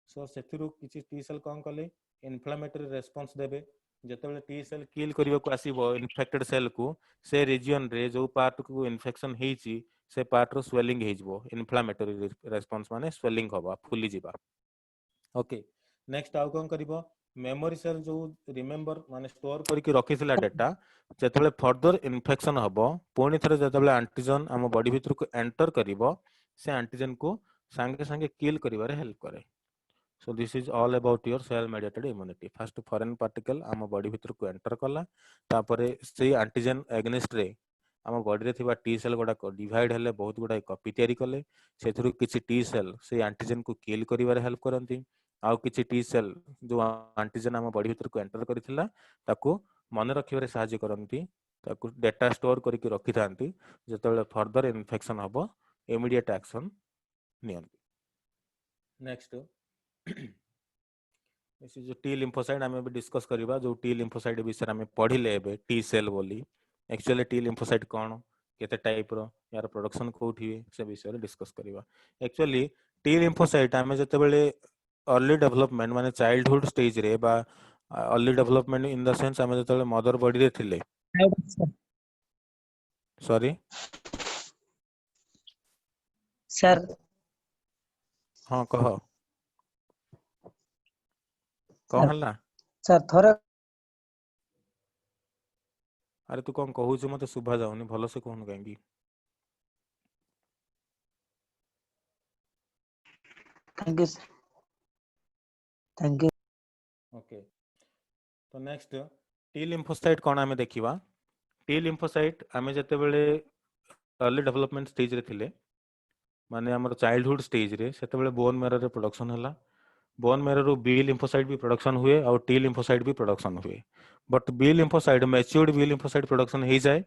सो सेथिरु किछि टी सेल कोन कले इन्फ्लेमेटरी रेस्पॉन्स देबे जेतेबेले टी सेल किल करिया को आसीबो इन्फेक्टेड सेल को से रीजन रे जो पार्ट को इन्फेक्शन हेची से पार्ट रो स्वेलिंग हे जबो इन्फ्लेमेटरी रेस्पॉन्स माने स्वेलिंग होबा फुली जिबा ओके नेक्स्ट आउ कोन करिवो मेमोरी सेल जो रिमेंबर माने स्टोर करके रखिथिला डाटा जेतेबेले फर्दर इन्फेक्शन हबो पुणी थरे जेतेबेले एंटीजन हम बॉडी भीतर को एंटर करिवो से एंटीजन को संगे संगे किल करिवारे हेल्प करे so this is all about your cell mediated immunity first foreign particle हम बॉडी भीतर को एंटर कला तापरे से एंटीजन एगेनिस्ट रे हम बॉडी रे थिबा टी सेल गोडा डिवाइड हेले बहुत गुडा कॉपी तयारी कले सेथुरु किछि टी सेल से एंटीजन को किल करिवारे हेल्प करंती आउ किछि टी सेल जो एंटीजन हम बॉडी भीतर को एंटर करिथिला ताको मन रखिबारे सहायता करंती ताको डाटा स्टोर करके रखि थांती जेतेबेले फर्दर इन्फेक्शन हबो इमीडिएट एक्शन नियंती नेक्स्ट जो टी लिम्फोसाइट आम डिस्कस करबा जो टी लिम्फोसाइट विषय में पढ़िले एबे टी सेल बोली एक्चुअली टी लिम्फोसाइट कौन केते टाइप रो यार प्रोडक्शन कोठी से विषय डिस्कस करबा एक्चुअली टी लिम्फोसाइट आम जते बेले अर्ली डेवलपमेंट माने चाइल्डहुड स्टेज रे बा early development in the sense आम जते मदर बॉडी रे थिले सॉरी सर हां कह कौन हल्ला सर थोड़ा अरे तू कौन कहू मत शुभा जाऊनी भल से कहून कहीं thank you sir thank you okay तो नेक्स्ट टी लिम्फोसाइट कौन आमे देखिबा टी लिम्फोसाइट आमे जते बेले अर्ली डेवलपमेंट स्टेज रे थिले माने हमर चाइल्डहुड स्टेज रे सेतेबेले बोन मेरो रे प्रोडक्शन हला बोन मेरो रो बी लिम्फोसाइट भी प्रोडक्शन हुए और टी लिम्फोसाइट भी प्रोडक्शन हुए but B lymphocyte matured B lymphocyte production हो जाए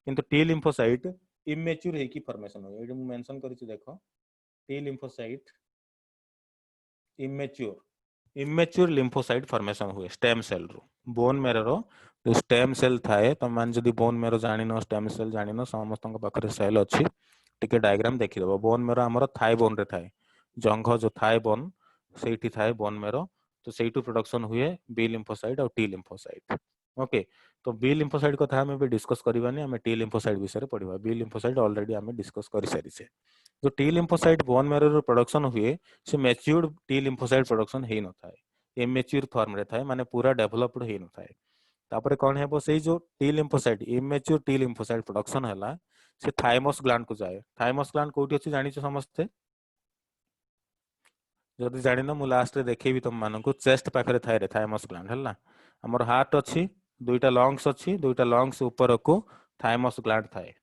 किंतु टी लिम्फोसाइट इमेच्योर हेकी फॉर्मेशन हो एडी मु मेंशन करिछि देखो T lymphocyte immature lymphocyte formation हुए स्टेम सेल रो बोन मेरो रो जो स्टेम सेल थाए त मान जदी बोन मेरो जानि न स्टेम सेल जानि न समस्त पाखरे सेल अछि टिके डायग्राम देखि देबो बोन मेरो हमर थाई बोन रे थाए जंघ जो थाए बोन सेठी थाए बोन मेरो तो सेठू प्रोडक्शन हुए बी लिम्फोसाइट और टी लिम्फोसाइट ओके तो बी लिम्फोसाइट कथा हमें भी डिस्कस करबानी हमें टी लिम्फोसाइट विषय रे पढिबा बी लिम्फोसाइट ऑलरेडी हमें डिस्कस करि सारी छे जो टी लिम्फोसाइट बोन मेरो रो प्रोडक्शन हुए से मैच्योर्ड टी लिम्फोसाइट प्रोडक्शन हे न थाए इमेच्योर फॉर्म रे थाए माने पूरा डेवलप्ड हे न थाए तापरे कोन हेबो सेई जो T lymphocyte immature T lymphocyte production हला से थाइमस ग्लैंड को जाए थाइमस ग्लैंड कोठी अछि जानि छ समस्ते जदि जानि न मु लास्ट रे देखेबी तुम मानको चेस्ट पाखरे थाए रे थाइमस ग्लैंड हला हमर हार्ट अछि दुईटा लंग्स अछि दुईटा लंग्स ऊपर को थाइमस ग्लैंड थाए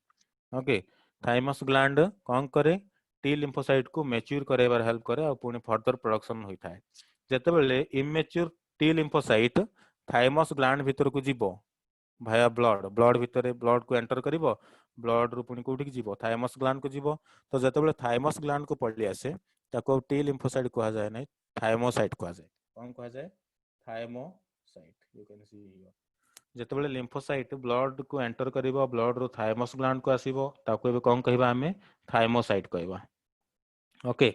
ओके थाइमस ग्लैंड कोन करे टी लिम्फोसाइट को मैच्योर करेबार हेल्प करे और पुनी फर्दर प्रोडक्शन होई थाए जेतेबेले immature T lymphocyte thymus gland भीतर को जीवो भाया ब्लड भीतर ब्लड को एंटर करिवो ब्लड रु पुनी कोठी जीवो थाइमस ग्लैंड को जीवो तो जेतेबेले थाइमस ग्लैंड को पड़ली आसे ताको टी लिम्फोसाइट कहा जाए नहीं थाइमोसाइट कहा जाए कौन कहा जाए thymocyte you can see here जेतेबेले लिम्फोसाइट ब्लड को एंटर करिवो ब्लड रु थाइमस ग्लैंड को आसीबो ताको एबे कोन कहबा हमें थाइमोसाइट कहबा okay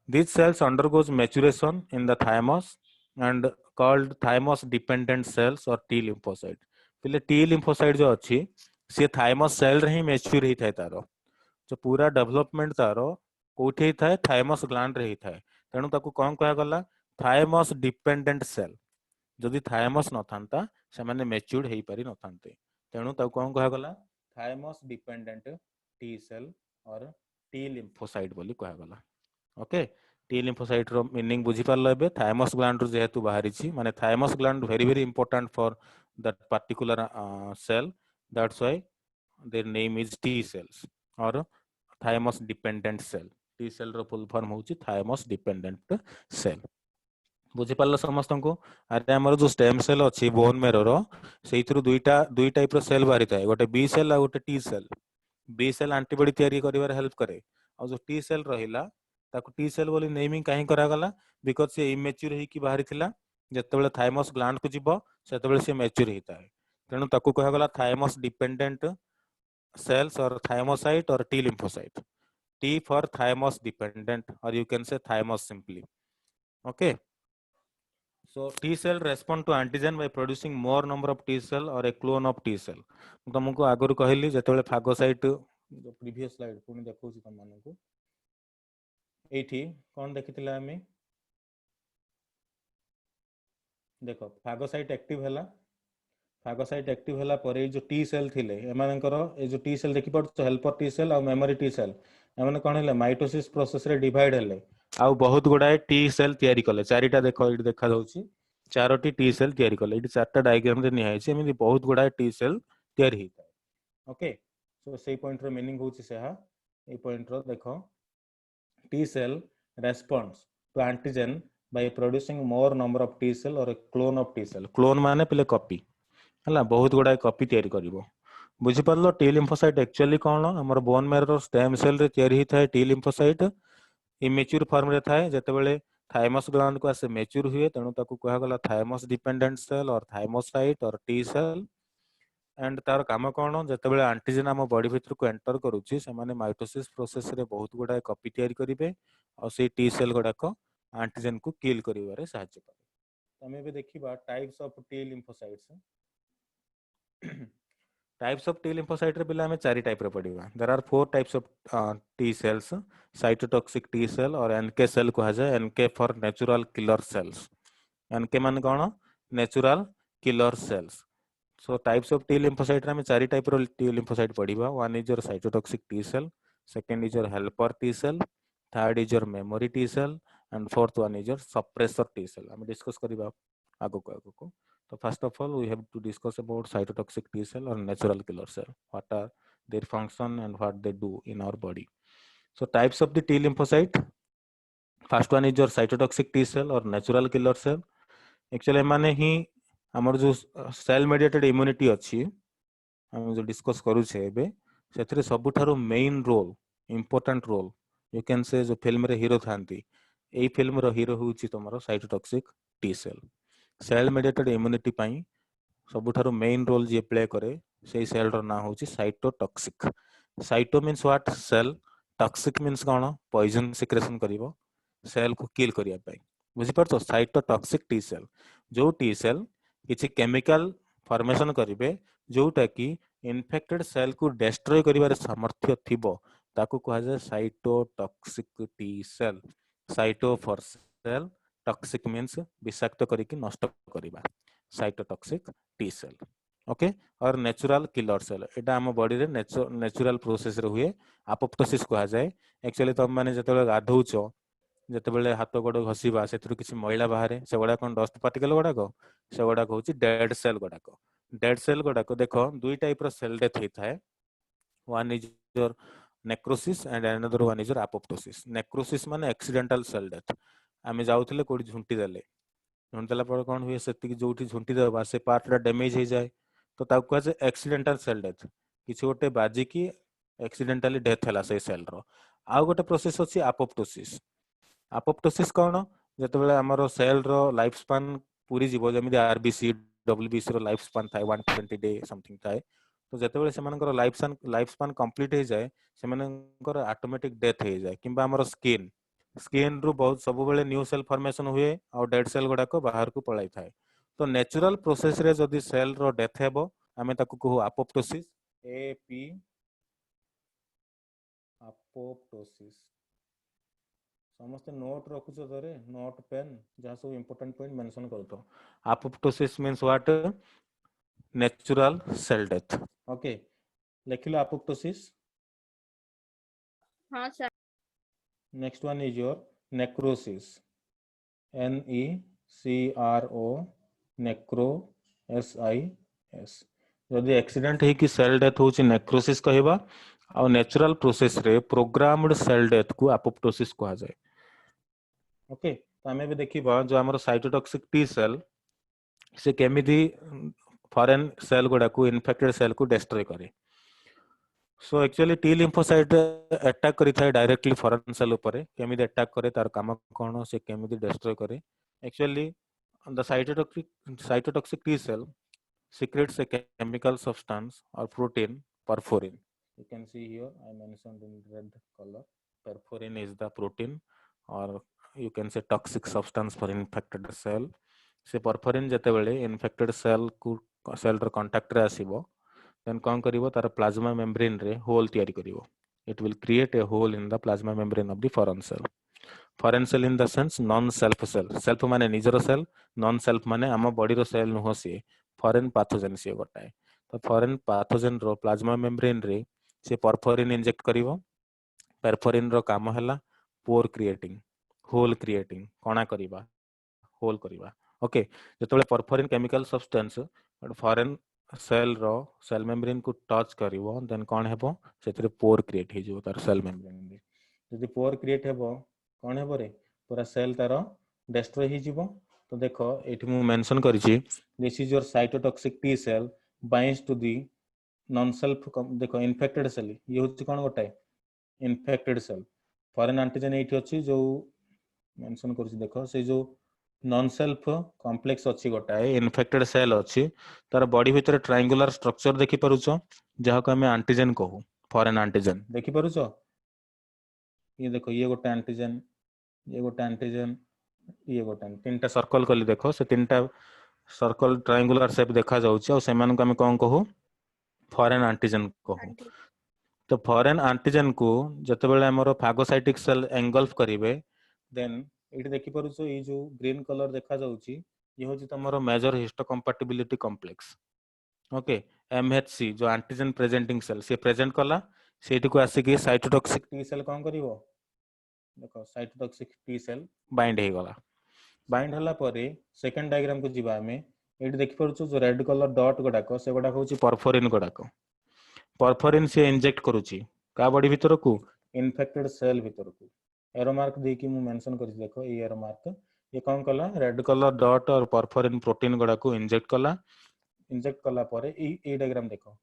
these cells undergoes maturation in the thymus and called thymus dependent cells or T lymphocyte पहले T lymphocyte जो अच्छी से thymus cell रे ही मैच्योर ही थाए तारो जो पूरा डेवलपमेंट तारो कोठी ही थाए thymus gland रे ही थाए तेणु ताको कोन कहा गला thymus dependent cell जदि thymus न थांता से माने मैच्योर्ड हेई पारि न थांते तेणु ताको कोन कहा गला thymus dependent T cell और T lymphocyte बोली कहा गला ओके टी लिम्फोसाइट रो मीनिंग बुझी पारलो एबे थाइमस ग्लैंड रो जेहेतु बाहरी छी माने thymus gland very very important for that particular cell that's why their name is T cells और thymus dependent cell T cell रो फुल फॉर्म होची थाइमस डिपेंडेंट सेल बुझी पारलो समस्त को अरे हमर जो स्टेम सेल अछि बोन मेरो रो सेइथरो दुई टाइप रो सेल बाहरी थाए गोटे बी सेल आ गोटे T cell B cell antibody तयारी करिवार हेल्प करे और जो टी सेल रहिला ताको टी सेल बोली नेमिंग काहे करा गला बिकॉज़ से इमेच्योर ही की बाहरी थिला जतेबेले थाइमस ग्लैंड को जीवो सेतेबेले से मैच्योर हिता है तेणु ताको कहा गला थाइमस डिपेंडेंट सेल्स और थाइमोसाइट और T lymphocyte T for thymus dependent और you can say thymus simply okay so T cell respond to antigen by producing more number of T cell or a clone of T cell तुमको आगुर कहली जेतेबेले फागोसाइट जो प्रीवियस स्लाइड पुनी देखौची तुम मानको एठी कोन देखितिला हमें देखो फागोसाइट एक्टिव हैला फागोसाइट एक्टिव हैला पर जो टी सेल थिले एमानकर ए जो टी सेल देखि पड़तो हेल्पर टी सेल और मेमोरी टी सेल एमाने कोन हैले माइटोसिस प्रोसेस रे डिवाइड हैले आ बहुत गुडाए टी सेल तयारी कले चारिटा देखो इट देखा जाउची चारोटी टी सेल तयारी कले इट चारटा डायग्राम रे निया छै एमि बहुत गुडाए टी सेल तयारी हिता ओके सो सेई पॉइंट रो मीनिंग होची सेहा ए पॉइंट रो देखो T cell responds to antigen by producing more number of T cell or a clone of T cell. Clone माने पहले कॉपी हला बहुत गुडा कॉपी तयारी करिवो बुझी परलो T lymphocyte एक्चुअली कोन हमर बोन मेरो स्टेम सेल रे तयारी ही थाए T lymphocyte इमेच्योर फॉर्म रे थाए जेतेबेले थाइमस ग्लैंड को आसे मैच्योर हुए तेणु ताकू कहा गला थाइमस डिपेंडेंट सेल और थाइमोसाइट और टी सेल एंड तार काम कोन जेतेबेले एंटीजन हम बॉडी भीतर को एंटर करूची से माने माइटोसिस प्रोसेस रे बहुत गुडा कॉपी तयारी करिवे और से टी सेल गुडा को एंटीजन को किल करिवारे सहायता करे तमे भी देखिबा types of T lymphocytes types of T lymphocyte रे बिला हमें चारि टाइप रे पडिबा there are four types of T cells cytotoxic T cell और एनके सेल कहा जाए NK for natural killer cells NK मान कोन natural killer cells so types of T lymphocyte रे हमें चारि टाइप रो T lymphocyte पडिबा one is your cytotoxic T cell second is your helper T cell third is your memory T cell and fourth one is your suppressor T cell हम डिस्कस करिबा आगो को तो first of all we have to discuss about cytotoxic T cell or natural killer cell what are their function and what they do in our body. So types of the T lymphocyte. First one is your cytotoxic T cell or natural killer cell. Actually माने ही हमर जो सेल मेडिएटेड इम्यूनिटी अछि हम जो डिस्कस करू छे एबे सेथरे सबुठारो main role important role you can say जो फिल्म रे हीरो थांती एई फिल्म रो हीरो होउची तमरो cytotoxic T cell mediated immunity पई सबुठारो मेन रोल जे प्ले करे सेई सेल रो ना होउची cytotoxic. Cyto means what cell, toxic means कोन पॉइजन सिक्रेशन करिवो सेल को किल करिया पई. बुझी परतो साइटोटॉक्सिक टी सेल जो टी सेल किछि केमिकल फॉर्मेशन करिवे जोटा कि इन्फेक्टेड सेल को डिस्ट्रॉय करिवार सामर्थ्य थिबो ताकू कहा जाय cytotoxic T cell. Cyto for cell, toxic means विषाक्त करिकि नष्ट करिबा साइटोटॉक्सिक टी सेल. ओके और नेचुरल किलर सेल एटा हम बॉडी रे नेचुरल प्रोसेस रे हुए एपोप्टोसिस कहा जाय. एक्चुअली तुम माने जतबे गाधौचो जतबेले हाथ गोड़ घसीबा सेथुरु किछि मैला बाहरे से गुडा कोन डस्ट पार्टिकल गुडाको से गुडा होची डेड सेल गुडाको. डेड सेल गुडाको देखो दुई टाइप रो सेल डेथ होता है. One is your necrosis and another one is your apoptosis. Necrosis माने एक्सीडेंटल सेल डेथ. आमे जाउथिले कोडी झुंटी देले झुंटीला पर कोन हुए सेति जोठी झुंटी देबा से पार्ट रा डैमेज हो जाए तो ताकू कहा जाय एक्सीडेंटल सेल डेथ. किछि गोटे बाजी की एक्सीडेंटली डेथ हला से सेल रो. आ गोटे प्रोसेस अछि एपोप्टोसिस. एपोप्टोसिस कोन जतबेले हमरो सेल रो लाइफ स्पान पूरी जीवो जमिति आरबीसी डब्ल्यूबीसी रो लाइफ स्पान थाए 120 डे समथिंग थाए तो जतबेले सेमानकर लाइफ स्पान कंप्लीट हो जाए सेमानकर ऑटोमेटिक डेथ हो जाए. किंबा हमरो स्किन रु बहुत सब बेले न्यू सेल फॉर्मेशन हुए और डेड सेल गुडा को बाहर को पळाई थाए. तो नेचुरल प्रोसेस रे जदी सेल रो डेथ हेबो हमें ताकू कहू एपोप्टोसिस. A P apoptosis. समस्त नोट रखुछ तरे नोट पेन जहाँ सब इंपोर्टेंट पॉइंट मेंशन करतो. Apoptosis means what natural cell death. Okay लिखिलो एपोप्टोसिस. हाँ sir. Next one is your necrosis. NECRO necro SIS. जदि एक्सीडेंट है कि सेल डेथ होची नेक्रोसिस कहबा और नेचुरल प्रोसेस रे प्रोग्राम्ड सेल डेथ को एपोप्टोसिस कहा जाए. ओके तो हमें भी देखिबा जो हमर साइटोटॉक्सिक टी सेल से केमिति फॉरेन सेल गुडा को इन्फेक्टेड सेल को डिस्ट्रॉय करे. So actually T lymphocyte attack करि थाए डायरेक्टली फॉरेन सेल ऊपर केमिति अटैक करे तार काम कोन से केमिति डिस्ट्रॉय करे. Actually the cytotoxic T cell secretes a chemical substance or protein perforin. You can see here I mentioned in red color. Perforin is the protein or you can say toxic substance for infected cell. से परफोरिन जते बेले इन्फेक्टेड सेल को सेल रो कांटेक्ट रे आसीबो देन कोन करिवो तार प्लाज्मा मेम्ब्रेन रे होल तयारी करिवो. It will create a hole in the plasma membrane of the foreign cell. Foreign cell in the sense non self cell. Self माने निजर सेल, नॉन सेल्फ माने हम बॉडी रो सेल नुहो से फॉरेन पैथोजन से गोटाए. तो फॉरेन पैथोजन रो प्लाज्मा मेम्ब्रेन रे से परफोरिन इंजेक्ट करिवो. परफोरिन रो काम हला पोर क्रिएटिंग, होल क्रिएटिंग, कोना करिवा, होल करिवा. ओके जतबेले perforin chemical substance foreign cell रो सेल मेम्ब्रेन को टच करिवो देन कोन हेबो सेतरे पोर क्रिएट हे जो तार सेल मेम्ब्रेन रे. जदि पोर क्रिएट हेबो कोन हेबो रे पूरा सेल तार डिस्ट्रॉय हे जीवो. तो देखो एठी मु मेंशन करिछि this is your cytotoxic T cell binds to the non self. देखो इन्फेक्टेड सेल ये होछि कोन गोटाए इन्फेक्टेड सेल. फॉरेन एंटीजन एठी अछि जो मेंशन करछि. देखो से जो नॉन सेल्फ कॉम्प्लेक्स अच्छी गोटाए इन्फेक्टेड सेल अच्छी तार बॉडी भीतर ट्रायंगुलर स्ट्रक्चर देखि पारुछो जहा को हमें एंटीजन कहू. फॉरेन एंटीजन देखि पारुछो. ये देखो ये गोटे एंटीजन, ये गोटे एंटीजन, ये गोटे तीनटा सर्कल कली. देखो से तीनटा सर्कल ट्रायंगुलर शेप देखा जाउछ और सेमान को हम कोन कहू फॉरेन एंटीजन कहू. तो फॉरेन एंटीजन को जते बेले हमरो फागोसाइटिक सेल एंगल्फ करिवे देन एठी देखि पारुछो ये जो ग्रीन कलर देखा जाउची ये होची तमरो major histocompatibility complex. Okay MHC जो एंटीजन प्रेजेंटिंग सेल से प्रेजेंट कला सेठी को आसी कि साइटोटॉक्सिक टी सेल कोन करिवो. देखो साइटोटॉक्सिक टी सेल बाइंड हे गला. बाइंड हला परे सेकंड डायग्राम को जिबा हमें एठी देखि पारुछो जो रेड कलर डॉट गोडा को से गोडा होची परफोरिन गोडा को. परफोरिन से इंजेक्ट करूची का बॉडी भीतर को इन्फेक्टेड सेल भीतर को एरो मार्क देकी मु मेंशन करी देखो ये एरो मार्क ये कौन कला रेड कलर डॉट और परफोरिन प्रोटीन गुडा को इंजेक्ट कला परे ई डायग्राम देखो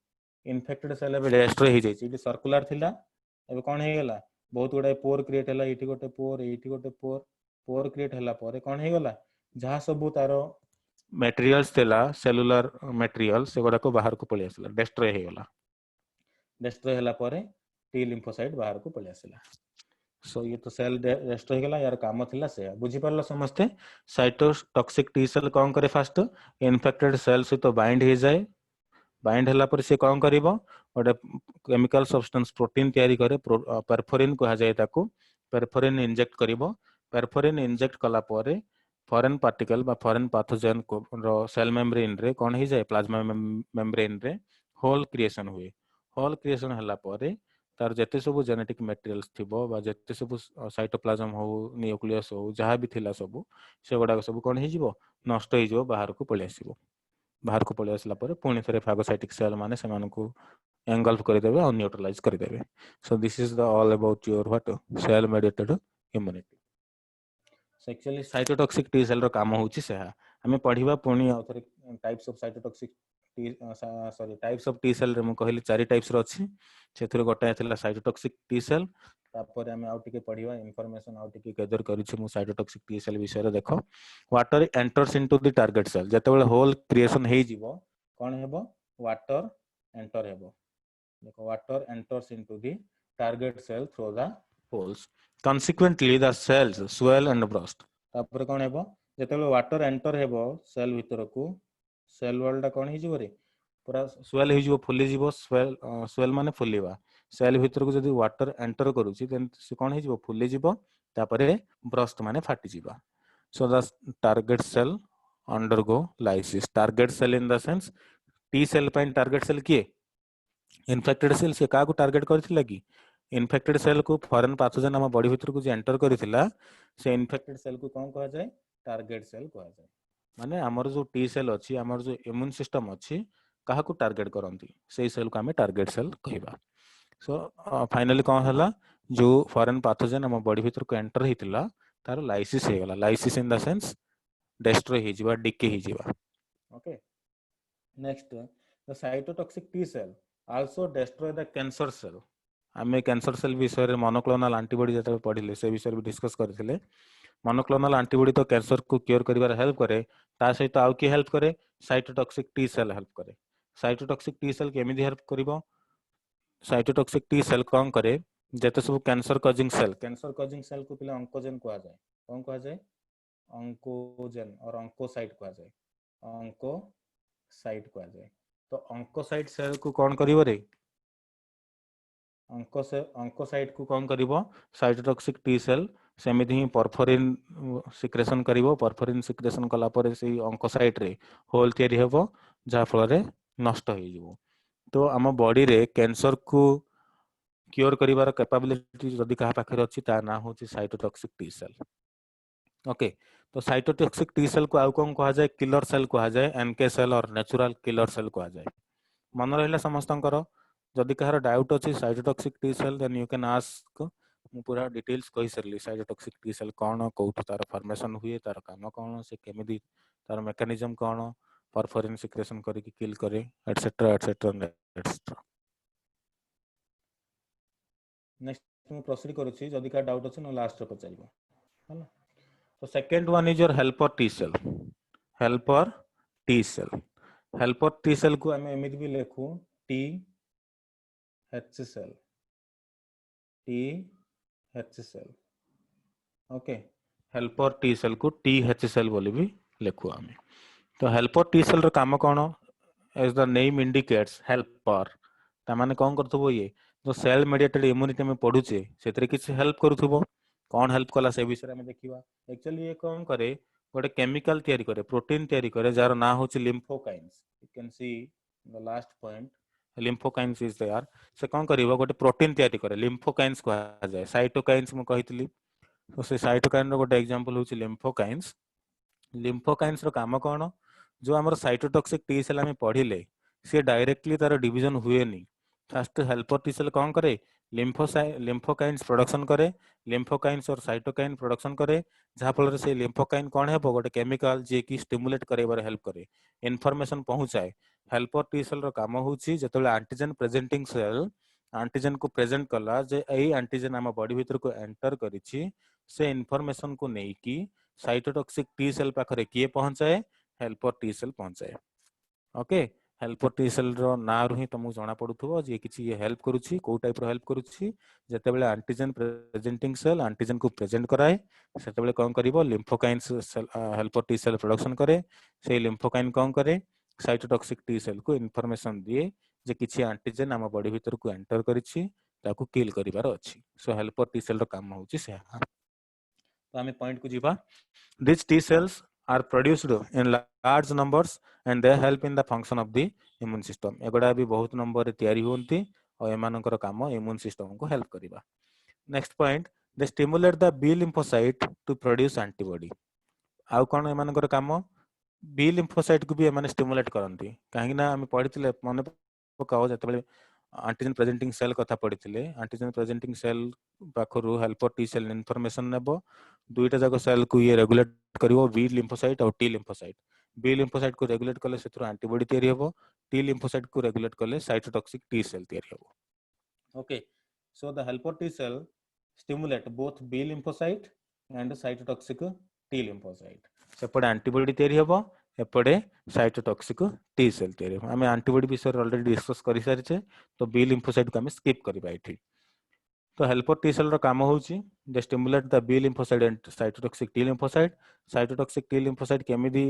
इन्फेक्टेड सेल एबे डिस्ट्रॉय हो जाई इटी सर्कुलर थिला एबे कोन हे गेला बहुत गुडा पोर क्रिएट हला इटी गोटे पोर पोर क्रिएट हला परे कोन हे गेला जहाँ सब तारो मटेरियल्स थिला सेलुलर मटेरियल से गुडा को बाहर को पळि आसला डिस्ट्रॉय हे गेला डिस्ट्रॉय हला परे टी लिम्फोसाइट बाहर को पळि आसला सो ये तो सेल डिस्ट्रॉय गेला यार काम थिला से बुझी परला समझते साइटोटॉक्सिक टी सेल कोन करे फास्ट इन्फेक्टेड सेल से तो बाइंड हे जाए बाइंड हला पर से कोन करिवो गोटे केमिकल सब्सटेंस प्रोटीन तयारी करे परफोरिन कहा जाए ताको परफोरिन इंजेक्ट करिवो परफोरिन इंजेक्ट कला परे फॉरेन पार्टिकल बा फॉरेन पैथोजेन को सेल मेम्ब्रेन रे कोन हे जाए प्लाज्मा मेम्ब्रेन रे होल क्रिएशन हुए होल क्रिएशन हला परे तार जते सब जेनेटिक मटेरियल्स थिबो बा जते सब साइटोप्लाज्म हो न्यूक्लियस हो जहाँ भी थिला सब से गुडा सब कोन हे जिवो नष्ट हे जिवो बाहर को पळि आसीबो बाहर को पळि आसला परे पुणी थरे फागोसाइटिक सेल माने सेमान को एंगल्फ कर देबे और न्यूट्रलाइज कर देबे so this is the all about your what cell mediated immunity so actually cytotoxic T cell रो काम होउची सेहा हमें पढिबा पुणी और थरे types of cytotoxic sorry types of T cell रे मु कहली चारि टाइप्स रो अछि सेथुरे गोटा थिला साइटोटॉक्सिक टी सेल तापर हमें आउ टिके पढिबा इन्फॉर्मेशन आउ टिके गैदर करिछि मु साइटोटॉक्सिक टी सेल विषय रे देखो water enters into the target cell जतेबेले होल क्रिएशन हे जिवो कोन हेबो वाटर एंटर हेबो देखो water enters into the target cell through the holes consequently the cells swell and burst तापर कोन हेबो जतेबेले वाटर एंटर हेबो सेल भीतर को सेल वॉल टा कोन हे जिवो रे पूरा स्वेल हे जिवो फुली जिवो स्वेल माने फुलीवा सेल भीतर को जदी वाटर एंटर करूची देन से कोन हे जिवो फुली जिवो तापरे ब्रस्ट माने फाटी जिवो so the target cell undergo lysis target cell in the sense T cell पाइन टारगेट सेल किए इन्फेक्टेड सेल से का को टारगेट करथिला कि इन्फेक्टेड सेल को फॉरेन पैथोजेन हम बॉडी भीतर को जे एंटर करथिला से इन्फेक्टेड सेल को कोन कहा जाए टारगेट सेल कहा जाए माने हमर जो टी सेल अछि हमर जो इम्यून सिस्टम अछि काहा को टारगेट करंती सेही सेल को हमें टारगेट सेल कहबा सो फाइनली कोन हला जो फॉरेन पैथोजेन हम बॉडी भीतर को एंटर हितिला तार लाइसिस हे गला lysis in the sense destroy हे जिवा डिके हे जिवा okay next the cytotoxic T cell also destroy the cancer cell आमे कैंसर सेल विषय मोनोक्लोनल एंटीबॉडी जते पढिले से विषय भी डिस्कस करथिले मोनोक्लोनल एंटीबॉडी तो कैंसर को क्योर करिवार हेल्प करे ता सहित आउ की हेल्प करे साइटोटॉक्सिक टी सेल हेल्प करे साइटोटॉक्सिक टी सेल केमिति हेल्प करिवो साइटोटॉक्सिक टी सेल कोन करे जते सब कैंसर कॉजिंग सेल को पिला ऑन्कोजेन कहा जाए कोन कहा जाए ऑन्कोजेन और ऑन्कोसाइट कहा जाए ऑन्कोसाइट कहा जाए तो ऑन्कोसाइट सेल को कोन करिवो रे ऑन्कोसाइट को कौन करिवो साइटोटॉक्सिक टी सेल सेमिति ही परफोरिन सिक्रेशन करिवो परफोरिन सिक्रेशन कला परे से ऑन्कोसाइट रे होल तयारी हेबो जा फल रे नष्ट हो जिवो तो हम बॉडी रे कैंसर को क्योर करिवार कैपेबिलिटी जदी कहा पाखरे अछि ता ना होची साइटोटॉक्सिक टी सेल ओके तो साइटोटॉक्सिक टी सेल को आउ कोन कहा जाए किलर सेल कहा जाए एनके सेल और नेचुरल किलर सेल कहा जाए मन रहला समस्तंकर जदि कहार डाउट अछि cytotoxic T cell then you can ask मु पूरा डिटेल्स कहि सरली साइटोटॉक्सिक टी सेल कोन कोउठ तार फॉर्मेशन हुए तार काम कोन से केमिदि तार मेकानिज्म कोन परफोरिन सिक्रेशन करी कि किल करे एटसेट्रा एटसेट्रा एटसेट्रा नेक्स्ट मु प्रोसीड करूची जदि का डाउट अछि न लास्ट रे पचारिबो हला तो second one is your helper T cell को हम एमिति भी लेखु T H cell okay helper T cell को टी एच सेल बोली भी लिखु आमे तो हेल्पर टी सेल रो काम कोन as the name indicates helper ता माने कोन करथबो ये जो सेल मेडिएटेड इम्यूनिटी में पढुचे सेतरे किछ हेल्प करूथबो कोन हेल्प कला से विषय में देखिबा एक्चुअली ये कोन करे गोटे केमिकल तयारी करे प्रोटीन तयारी करे जार ना होची lymphokines you can see the last point lymphokines is there से कोन करिवो गोटे प्रोटीन तयारी करे लिम्फोकाइन्स कहा जाए साइटोकाइन्स मु कहितली तो से साइटोकाइन रो गोटे एग्जांपल होची लिम्फोकाइन्स रो काम कोन जो हमर साइटोटॉक्सिक टी सेल हम पढिले से डायरेक्टली तार डिवीजन हुए नी फास्ट हेल्पर टी सेल कौन करे लिम्फोकाइन्स प्रोडक्शन करे लिम्फोकाइन्स और साइटोकाइन प्रोडक्शन करे जहाँ फल से लिम्फोकाइन कौन है गोटे केमिकल जी की स्टिमुलेट कराइबार हेल्प करे इनफॉरमेशन पहुंचाए हेल्पर टी सेल रो काम होउची जेतेबेले एंटीजन प्रेजेंटिंग सेल एंटीजन को प्रेजेंट कला जे एई एंटीजन आम बॉडी भीतर को एंटर करिछि से इनफॉरमेशन को नेकी साइटोटॉक्सिक टी सेल पाखरे किए पहुंचाए हेल्पर टी सेल पहुंचाए ओके हेल्पर टी सेल रो ना रु ही तुमको जना पड़ुथबो जे किछि ये हेल्प करूछि को टाइप रो हेल्प करूछि जेतेबेले एंटीजन प्रेजेंटिंग सेल एंटीजन को प्रेजेंट कराए सेतेबेले कोन करिवो lymphokines cell helper T cell production करे से लिम्फोकाइन कोन करे साइटोटॉक्सिक टी सेल को इनफॉरमेशन दिए जे किछि एंटीजन हम बॉडी भीतर को एंटर करिछि ताकू किल करिवार अछि सो हेल्पर टी सेल रो काम होउछि से तो हमें पॉइंट को जीवा these T cells are produced in large numbers and they help in the function of the immune system एगुडा भी बहुत नंबर रे तयारी होंती और एमानकर काम इम्यून सिस्टम को हेल्प करिबा next point they stimulate the B lymphocyte to produce antibody आउ कोन एमानकर काम बी लिम्फोसाइट को भी एमाने स्टिमुलेट करंती काहे ना हम पढितले मन पकाओ जतबेले एंटीजन प्रेजेंटिंग सेल कथा पढितले एंटीजन प्रेजेंटिंग सेल पाखरु हेल्पर टी सेल इनफॉरमेशन नेबो दुईटा जाको सेल को ये रेगुलेट करिवो बी लिम्फोसाइट और टी लिम्फोसाइट बी लिम्फोसाइट को रेगुलेट कले सेथुर एंटीबॉडी तयारी हेबो टी लिम्फोसाइट को रेगुलेट कले साइटोटॉक्सिक टी सेल तयारी हेबो okay so the helper T cell stimulate both B lymphocyte and cytotoxic T lymphocyte सेपड़े एंटीबॉडी तयारी हेबो एपड़े साइटोटॉक्सिक टी सेल तयारी हेबो हम एंटीबॉडी विषय ऑलरेडी डिस्कस करि सारिछे तो बी लिम्फोसाइट को हम स्किप करबा एठी तो हेल्पर टी सेल रो काम होउची they stimulate the B lymphocyte and cytotoxic T lymphocyte केमिदी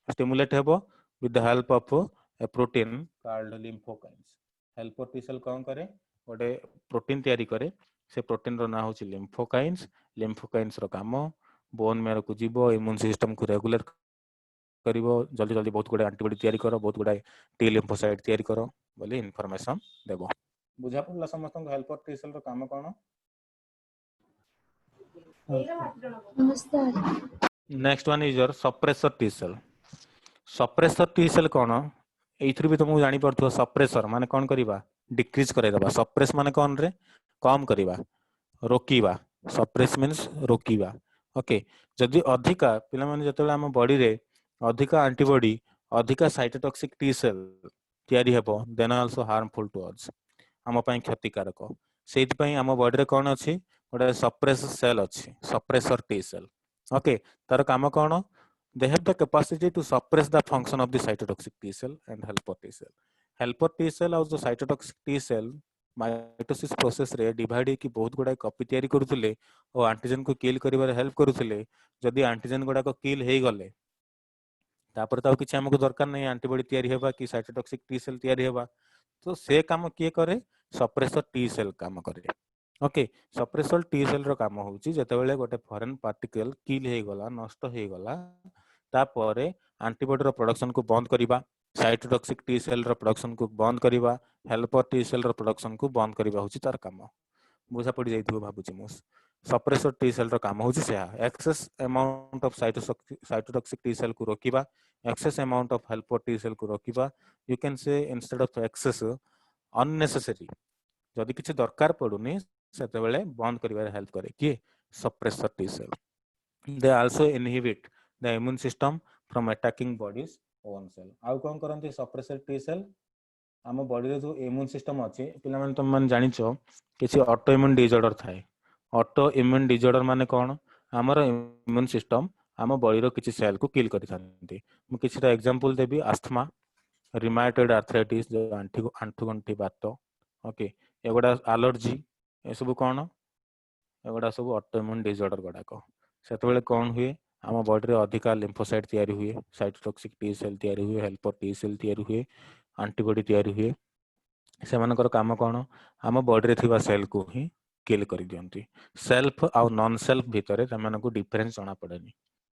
स्टिमुलेट हेबो with the help of a protein called lymphokines helper T cell कोन करे गोटे प्रोटीन तयारी करे से प्रोटीन रो ना होउची लिम्फोकाइन्स रो काम बोन मेरो को जीवो इम्यून सिस्टम को रेगुलेट करिवो जल्दी जल्दी बहुत गुडा एंटीबॉडी तयारी करो बहुत गुडा टी लिम्फोसाइट तयारी करो बोली इनफॉरमेशन देबो बुझा पड़ला समस्त हेल्पर टी सेल रो काम कोन next one is your suppressor T cell कोन एथि भी तुमको जानि पड़थो सप्रेसर माने कोन करिबा डिक्रीज करे देबा सप्रेस माने कोन रे कम करिबा रोकीबा सप्रेस मींस रोकीबा ओके जदि अधिका पिला माने जतले हम बॉडी रे अधिका एंटीबॉडी अधिका साइटोटॉक्सिक टी सेल तयारी हेबो then also harmful to us हम पई क्षतिकारक सेति पई हम बॉडी रे कोन अछि गोटे सप्रेस सेल अछि सप्रेसर टी सेल ओके तार काम कोन they have the capacity to suppress the function of the cytotoxic T cell and helper T cell. Helper T cell और जो cytotoxic T cell mitosis process रे डिवाइड की बहुत गुडा कॉपी तयारी करूथिले और एंटीजन को किल करिवार हेल्प करूथिले जदि एंटीजन गुडा को किल हेई गले तापर ताऊ किछ हमको दरकार नहीं एंटीबॉडी तयारी हेबा कि साइटोटॉक्सिक टी सेल तयारी हेबा तो से काम किए करे सप्रेसर टी सेल काम करे ओके सप्रेसर टी सेल रो काम होउची जतेबेले गोटे फॉरेन पार्टिकल किल हेई गला नष्ट हेई गला तापरे एंटीबॉडी रो प्रोडक्शन को बंद करिबा साइटोटॉक्सिक टी सेल रो प्रोडक्शन को बंद करिबा हेल्पर टी सेल रो प्रोडक्शन को बंद करिबा होची तार काम बुझा पड़ी जाइथिबो भाबुची मु सप्रेसर टी सेल रो काम होची से excess amount of cytotoxic T cell को रोकिबा excess amount of helper T cell को रोकिबा you can say instead of excess unnecessary जदि किछि दरकार पडुनी सेतेबेले बंद करिवार हेल्प करे कि suppressor T cell they also inhibit the immune system from attacking body's own cell आउ कोन करंती सप्रेसर टी सेल हम बॉडी रे जो इम्यून सिस्टम अछि पिला माने तुम माने जानिचो किछि ऑटो इम्यून डिसऑर्डर थाए ऑटो इम्यून डिसऑर्डर माने कोन हमर इम्यून सिस्टम हम बॉडी रो किछि सेल को किल करि थांती मु किछिटा एग्जांपल देबी अस्थमा रिमाटॉइड आर्थराइटिस जो आंठू गंठी बात ओके एगुडा एलर्जी ए सब कोन एगुडा सब ऑटो इम्यून डिसऑर्डर गुडाक सेतबेले कोन हुए हम बॉडी रे अधिका लिम्फोसाइट तयारी हुए साइटोटॉक्सिक टी सेल तयारी हुए हेल्पर टी सेल तयारी हुए एंटीबॉडी तयारी हुए से मानकर काम कोन हम बॉडी रे थिबा सेल को ही किल करि दियंती सेल्फ आ नॉन सेल्फ भितरे तमन को डिफरेंस जଣା पड़ेनी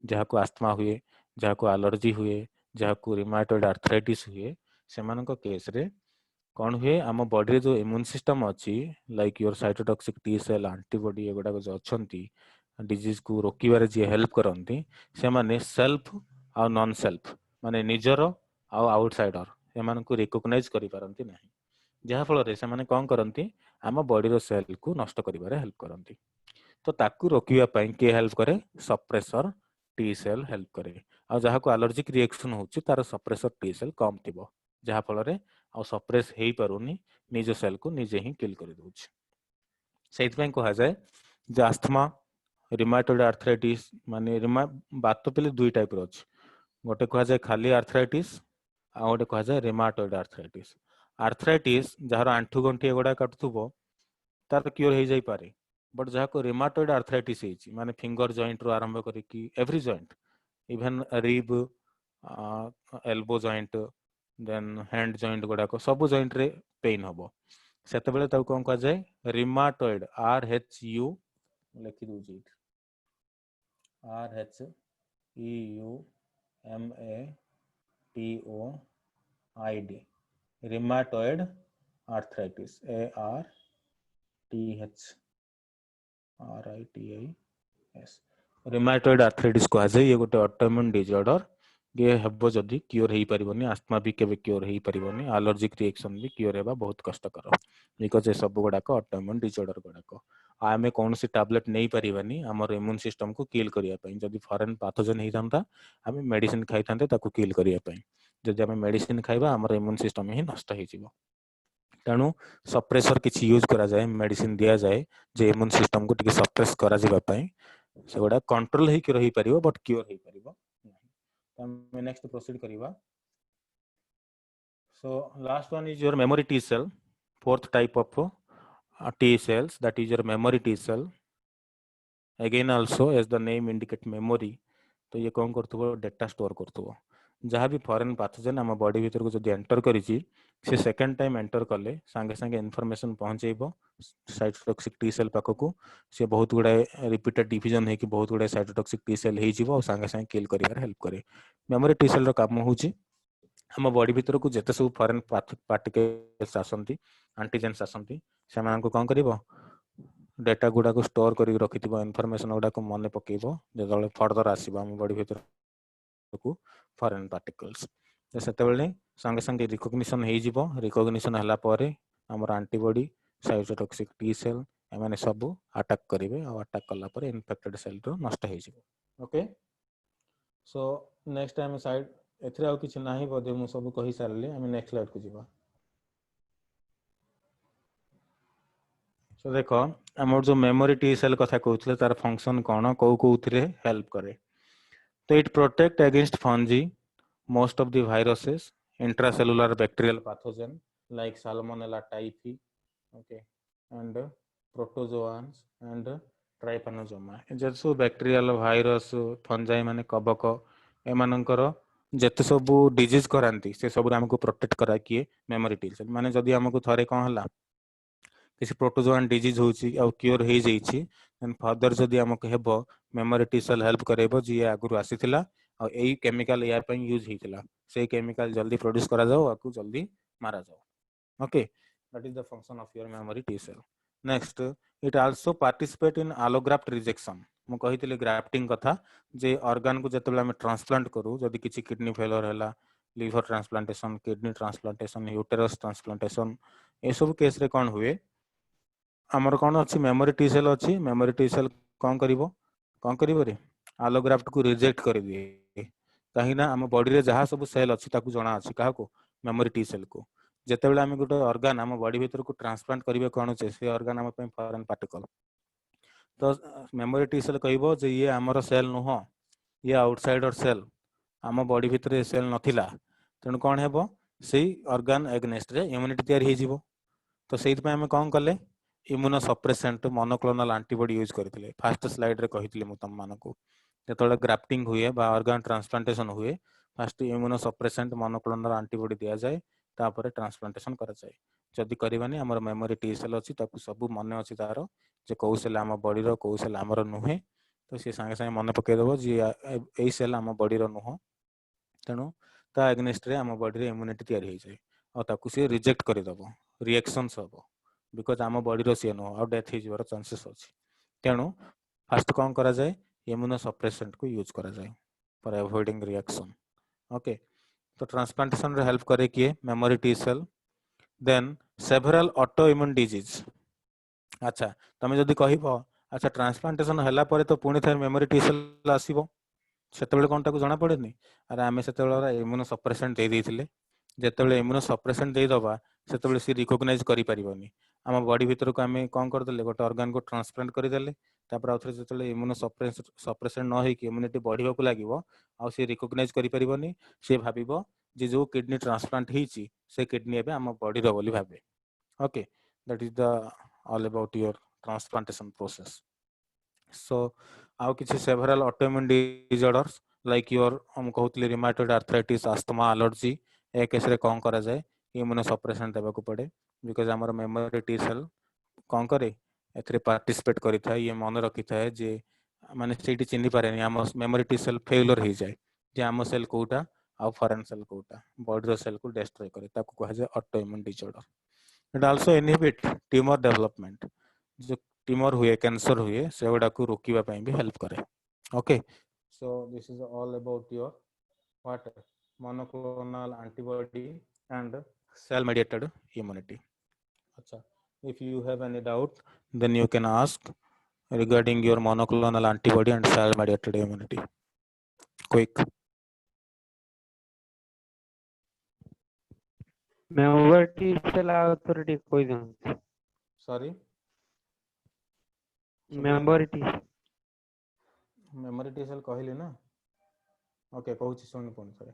जहा को अस्थमा हुए जहा को एलर्जी हुए जहा को रिमाटॉइड आर्थराइटिस हुए से मानक केस रे कौन हुए आम बॉडी रे जो इम्यून सिस्टम अच्छी like your cytotoxic T cell antibody एगुडा जो अच्छी डिजीज को रोकिबारे जे हेल्प करंती से माने सेल्फ आ नॉन सेल्फ माने निजर आ आउटसाइडर एमान को रिकॉग्नाइज करि पारंती नाही जहाँ फल से मैंने कौन करती आम बॉडी सेल को नष्ट करिवारे हेल्प करती तो ताकू रोकिया पाई किए हेल्प करे सप्रेसर टी सेल हेल्प करे आ जहाँ को एलर्जिक रिएक्शन होची तार सप्रेसर टी सेल कम थिबो जहाँ फल रे आ सप्रेस हेई पारुनी निज सेल को निजे ही किल कर दोछ सेइतपई कहा जाए जे आस्थमा रिमाटोइड आर्थराइटिस माने बात पहले दुई टाइप रो अछि गोटे कहा जाए खाली आर्थराइटिस आ गोटे कहा जाए रिमाटोइड आर्थराइटिस जहाँ आंठू गंठी एगुड़ा काटुथबो तार क्योर हो जाई पारे बट जहाँ को रिमाटोइड आर्थराइटिस है माने फिंगर जॉइंट रू आरंभ करिकी every joint even rib elbow joint then hand joint गुड़ाक सब जॉइंट रे पेन हम से कौन कह जाए रिमाटोइड RHU लिखि दूची RHEUMATOID रिमाटोइड आर्थराइटिस ARTHRITIS रिमाटोइड आर्थराइटिस कह जाए ये गोटे ऑटोइम्यून डिसऑर्डर ये हेबो जदि क्योर हो पारिबनी आस्थमा भी केबे क्योर हो पारिबनी एलर्जिक रिएक्शन भी क्योर हेबा बहुत कष्टकर बिकॉज ये सब गुड़ाक ऑटोइम्यून डिसऑर्डर गुड़ाक आमे कौन सी टैबलेट नहीं पारिबानी हमर इम्यून सिस्टम को किल करिया पई जदि फॉरेन पैथोजन ही थांता आमे मेडिसिन खाई थांते ताको किल करिया पई जदि आमे मेडिसिन खाइबा हमर इम्यून सिस्टम ही नष्ट हो जिवो तेणु सप्रेसर किछि यूज करा जाए मेडिसिन दिया जाए जे इम्यून सिस्टम को टिके सप्रेस करा जिबा पई सेगुडा कंट्रोल हे कि रही परिबो बट क्योर हे परिबो नहीं नेक्स्ट प्रोसीड करिवा so last one is your memory T cell fourth type of T cells that is your memory T cell again also as the name indicate memory तो ये कौन करथबो डेटा स्टोर करथबो जहाँ भी फॉरेन पैथोजन आम बॉडी भीतर को जब एंटर करिछि से सेकंड टाइम एंटर कले सांगे सांगे इनफॉरमेशन पहुंचेबो साइटोटॉक्सिक टी सेल पाखकू से बहुत गुडा रिपीटेड डिवीजन है कि बहुत गुडा साइटोटॉक्सिक टी सेल हे जिवो और सांगे सांगे किल करिवार हेल्प करे मेमोरी टी सेल रो काम होछि हम बॉडी भीतर को जेते सब फॉरेन पार्टिकल्स आसंती एंटीजेन्स आसंती से मानको कोन करिवो डेटा गुडा को स्टोर करी रखिथिबो इनफॉरमेशन गुडा को मने पकेइबो जेतले फर्दर आसीबो हम बॉडी भीतर को फॉरेन पार्टिकल्स सेतेबेले संगे संगे रिकॉग्निशन हे जिवो रिकॉग्निशन हला पारे हमर एंटीबॉडी साइटोटॉक्सिक टी सेल एमाने सब अटैक करिवे और अटैक कला पर इन्फेक्टेड सेल रो नष्ट हे जिवो okay so next time side एथरे आ किछ नाही बोधे मु सब कहि सारले हम नेक्स्ट स्लाइड को जिवो सो देखो हमर जो मेमोरी टी सेल कथा कहउतले तार फंक्शन कोन को कोउथरे हेल्प करे तो it protect against fungi most of the viruses intracellular bacterial pathogen like salmonella typhi okay and protozoans and trypanosoma जे सब बैक्टीरियल वायरस फंजाई माने कबक एमानकर जेते सब डिजीज करांती से सब हमको प्रोटेक्ट करा किए मेमोरी टी सेल माने जदी हमको थरे कोन हला किसी प्रोटोजोआन डिजीज होची आ क्योर हे जाईची देन फर्दर जदी हमको हेबो मेमोरी टी सेल हेल्प करेबो जे आगुर आसीथिला और यही केमिकल यार पे यूज होता से केमिकल जल्दी प्रोड्यूस करा जाओ आपको जल्दी मारा जाओ okay that is the function of your memory T cell next it also participate in allograft rejection मु कहितले ग्राफ्टिंग कथा जे ऑर्गन को जतबे हम ट्रांसप्लांट करू जदी किछि किडनी फेलियर हैला liver transplantation kidney transplantation uterus transplantation ए सब केस रे कोन हुए हमर कोन अछि मेमोरी टी सेल अछि मेमोरी टी सेल कोन करिवो रे एलोग्राफ्ट को रिजेक्ट कर दिए कहीं ना आम बॉडी रे जहाँ सब सेल अच्छी ताकू जना अच्छी क्या मेमोरी टी सेल को जिते आम गोटे ऑर्गन आम बॉडी भीतर को ट्रांसप्लांट करेंगे कौन से ऑर्गन आम फॉरेन पार्टिकल तो मेमोरी टी सेल कहबो जे ये आमर सेल नुह ये आउटसाइडर सेल आम बॉडी भीतर सेल नथिला तेणु कौन हेबो से ऑर्गन एग्नेस्ट रे इम्यूनिटी तैयारी हे जिवो तो सेइथ पे हम कौन कले immuno suppressant monoclonal antibody use करथिले फर्स्ट स्लाइड रे कहितले मु तम मानको जेतोले ग्राफ्टिंग हुए बा ऑर्गन ट्रांसप्लांटेशन हुए first immuno suppressant monoclonal antibody दिया जाए तापर ट्रांसप्लांटेशन करा जाए जदि करबानी हमर मेमोरी टी सेल अछि ताकू सब मने अछि तारो जे को सेल हम बॉडी रो को सेल हमर नुहे तो से संगे संगे मने पके देबो जे एई सेल हम बॉडी रो नुह तेणु ता एग्नेस्ट रे हम बॉडी रे इम्यूनिटी तैयारी हे जाए और ताकू से रिजेक्ट कर देबो रिएक्शंस होबो बिकॉज आम बॉडी रो से नुह और डेथ हे जिवार चांसेस अछि तेणु फर्स्ट कौन करा जाए इम्यूनो सप्रेसेंट को यूज करा जाए फॉर अवॉइडिंग रिएक्शन ओके तो ट्रांसप्लांटेशन रे हेल्प करे किए memory T cell then several autoimmune disease. अच्छा तमे जदि कहबो अच्छा ट्रांसप्लांटेशन हला परे तो पुणी थे मेमोरी टी सेल आसीबो सेतेबेले कोन ताकू जाना पड़ेनी अरे आमे सेतेबेले इम्यूनो सप्रेसेंट दे देथिले जेतेबेले इम्यूनो सप्रेसेंट दे दबा सेतेबेले सी रिकॉग्नाइज करि परिबोनी आम बॉडी भीतर को आमे कोन कर देले गोटे ऑर्गन को ट्रांसप्लांट कर देले तापर आउथरे जेतेबेले इम्यूनो सप्रेसेंट न होई कि इम्यूनिटी बढ़िबा को लागिवो आ सी रिकॉग्नाइज करि परिबोनी से भाबिबो जे जो किडनी ट्रांसप्लांट हिची से किडनी एबे आम बॉडी रो बोली भाबे okay that is the all about your transplantation process so आउ किछि several autoimmune disorders like your हम कहउतले rheumatoid arthritis asthma allergy ए केस रे कोन करा जाय इम्यूनो सप्रेशन देबा को पड़े बिकॉज़ हमर मेमोरी टी सेल कोन करे एथरे पार्टिसिपेट करि था ये मन रखि था जे माने सेठी चिन्हि पारेनी हम मेमोरी टी सेल फेलियर हो जाय जे हम सेल कोटा आ फॉरेन सेल कोटा बॉडी रो सेल को डिस्ट्रॉय करे ताको कहा जाय autoimmune disorder it also inhibit tumor development जो ट्यूमर हुए कैंसर हुए से गुडा को रोकिबा पई भी हेल्प करे okay so this is all about your what monoclonal antibody and cell mediated immunity अच्छा if you have any doubt then you can ask regarding your monoclonal antibody and cell mediated immunity quick member T cell authority कोई दन sorry member T memory T cell कहली ना ओके कहूची सुन पुणी थरे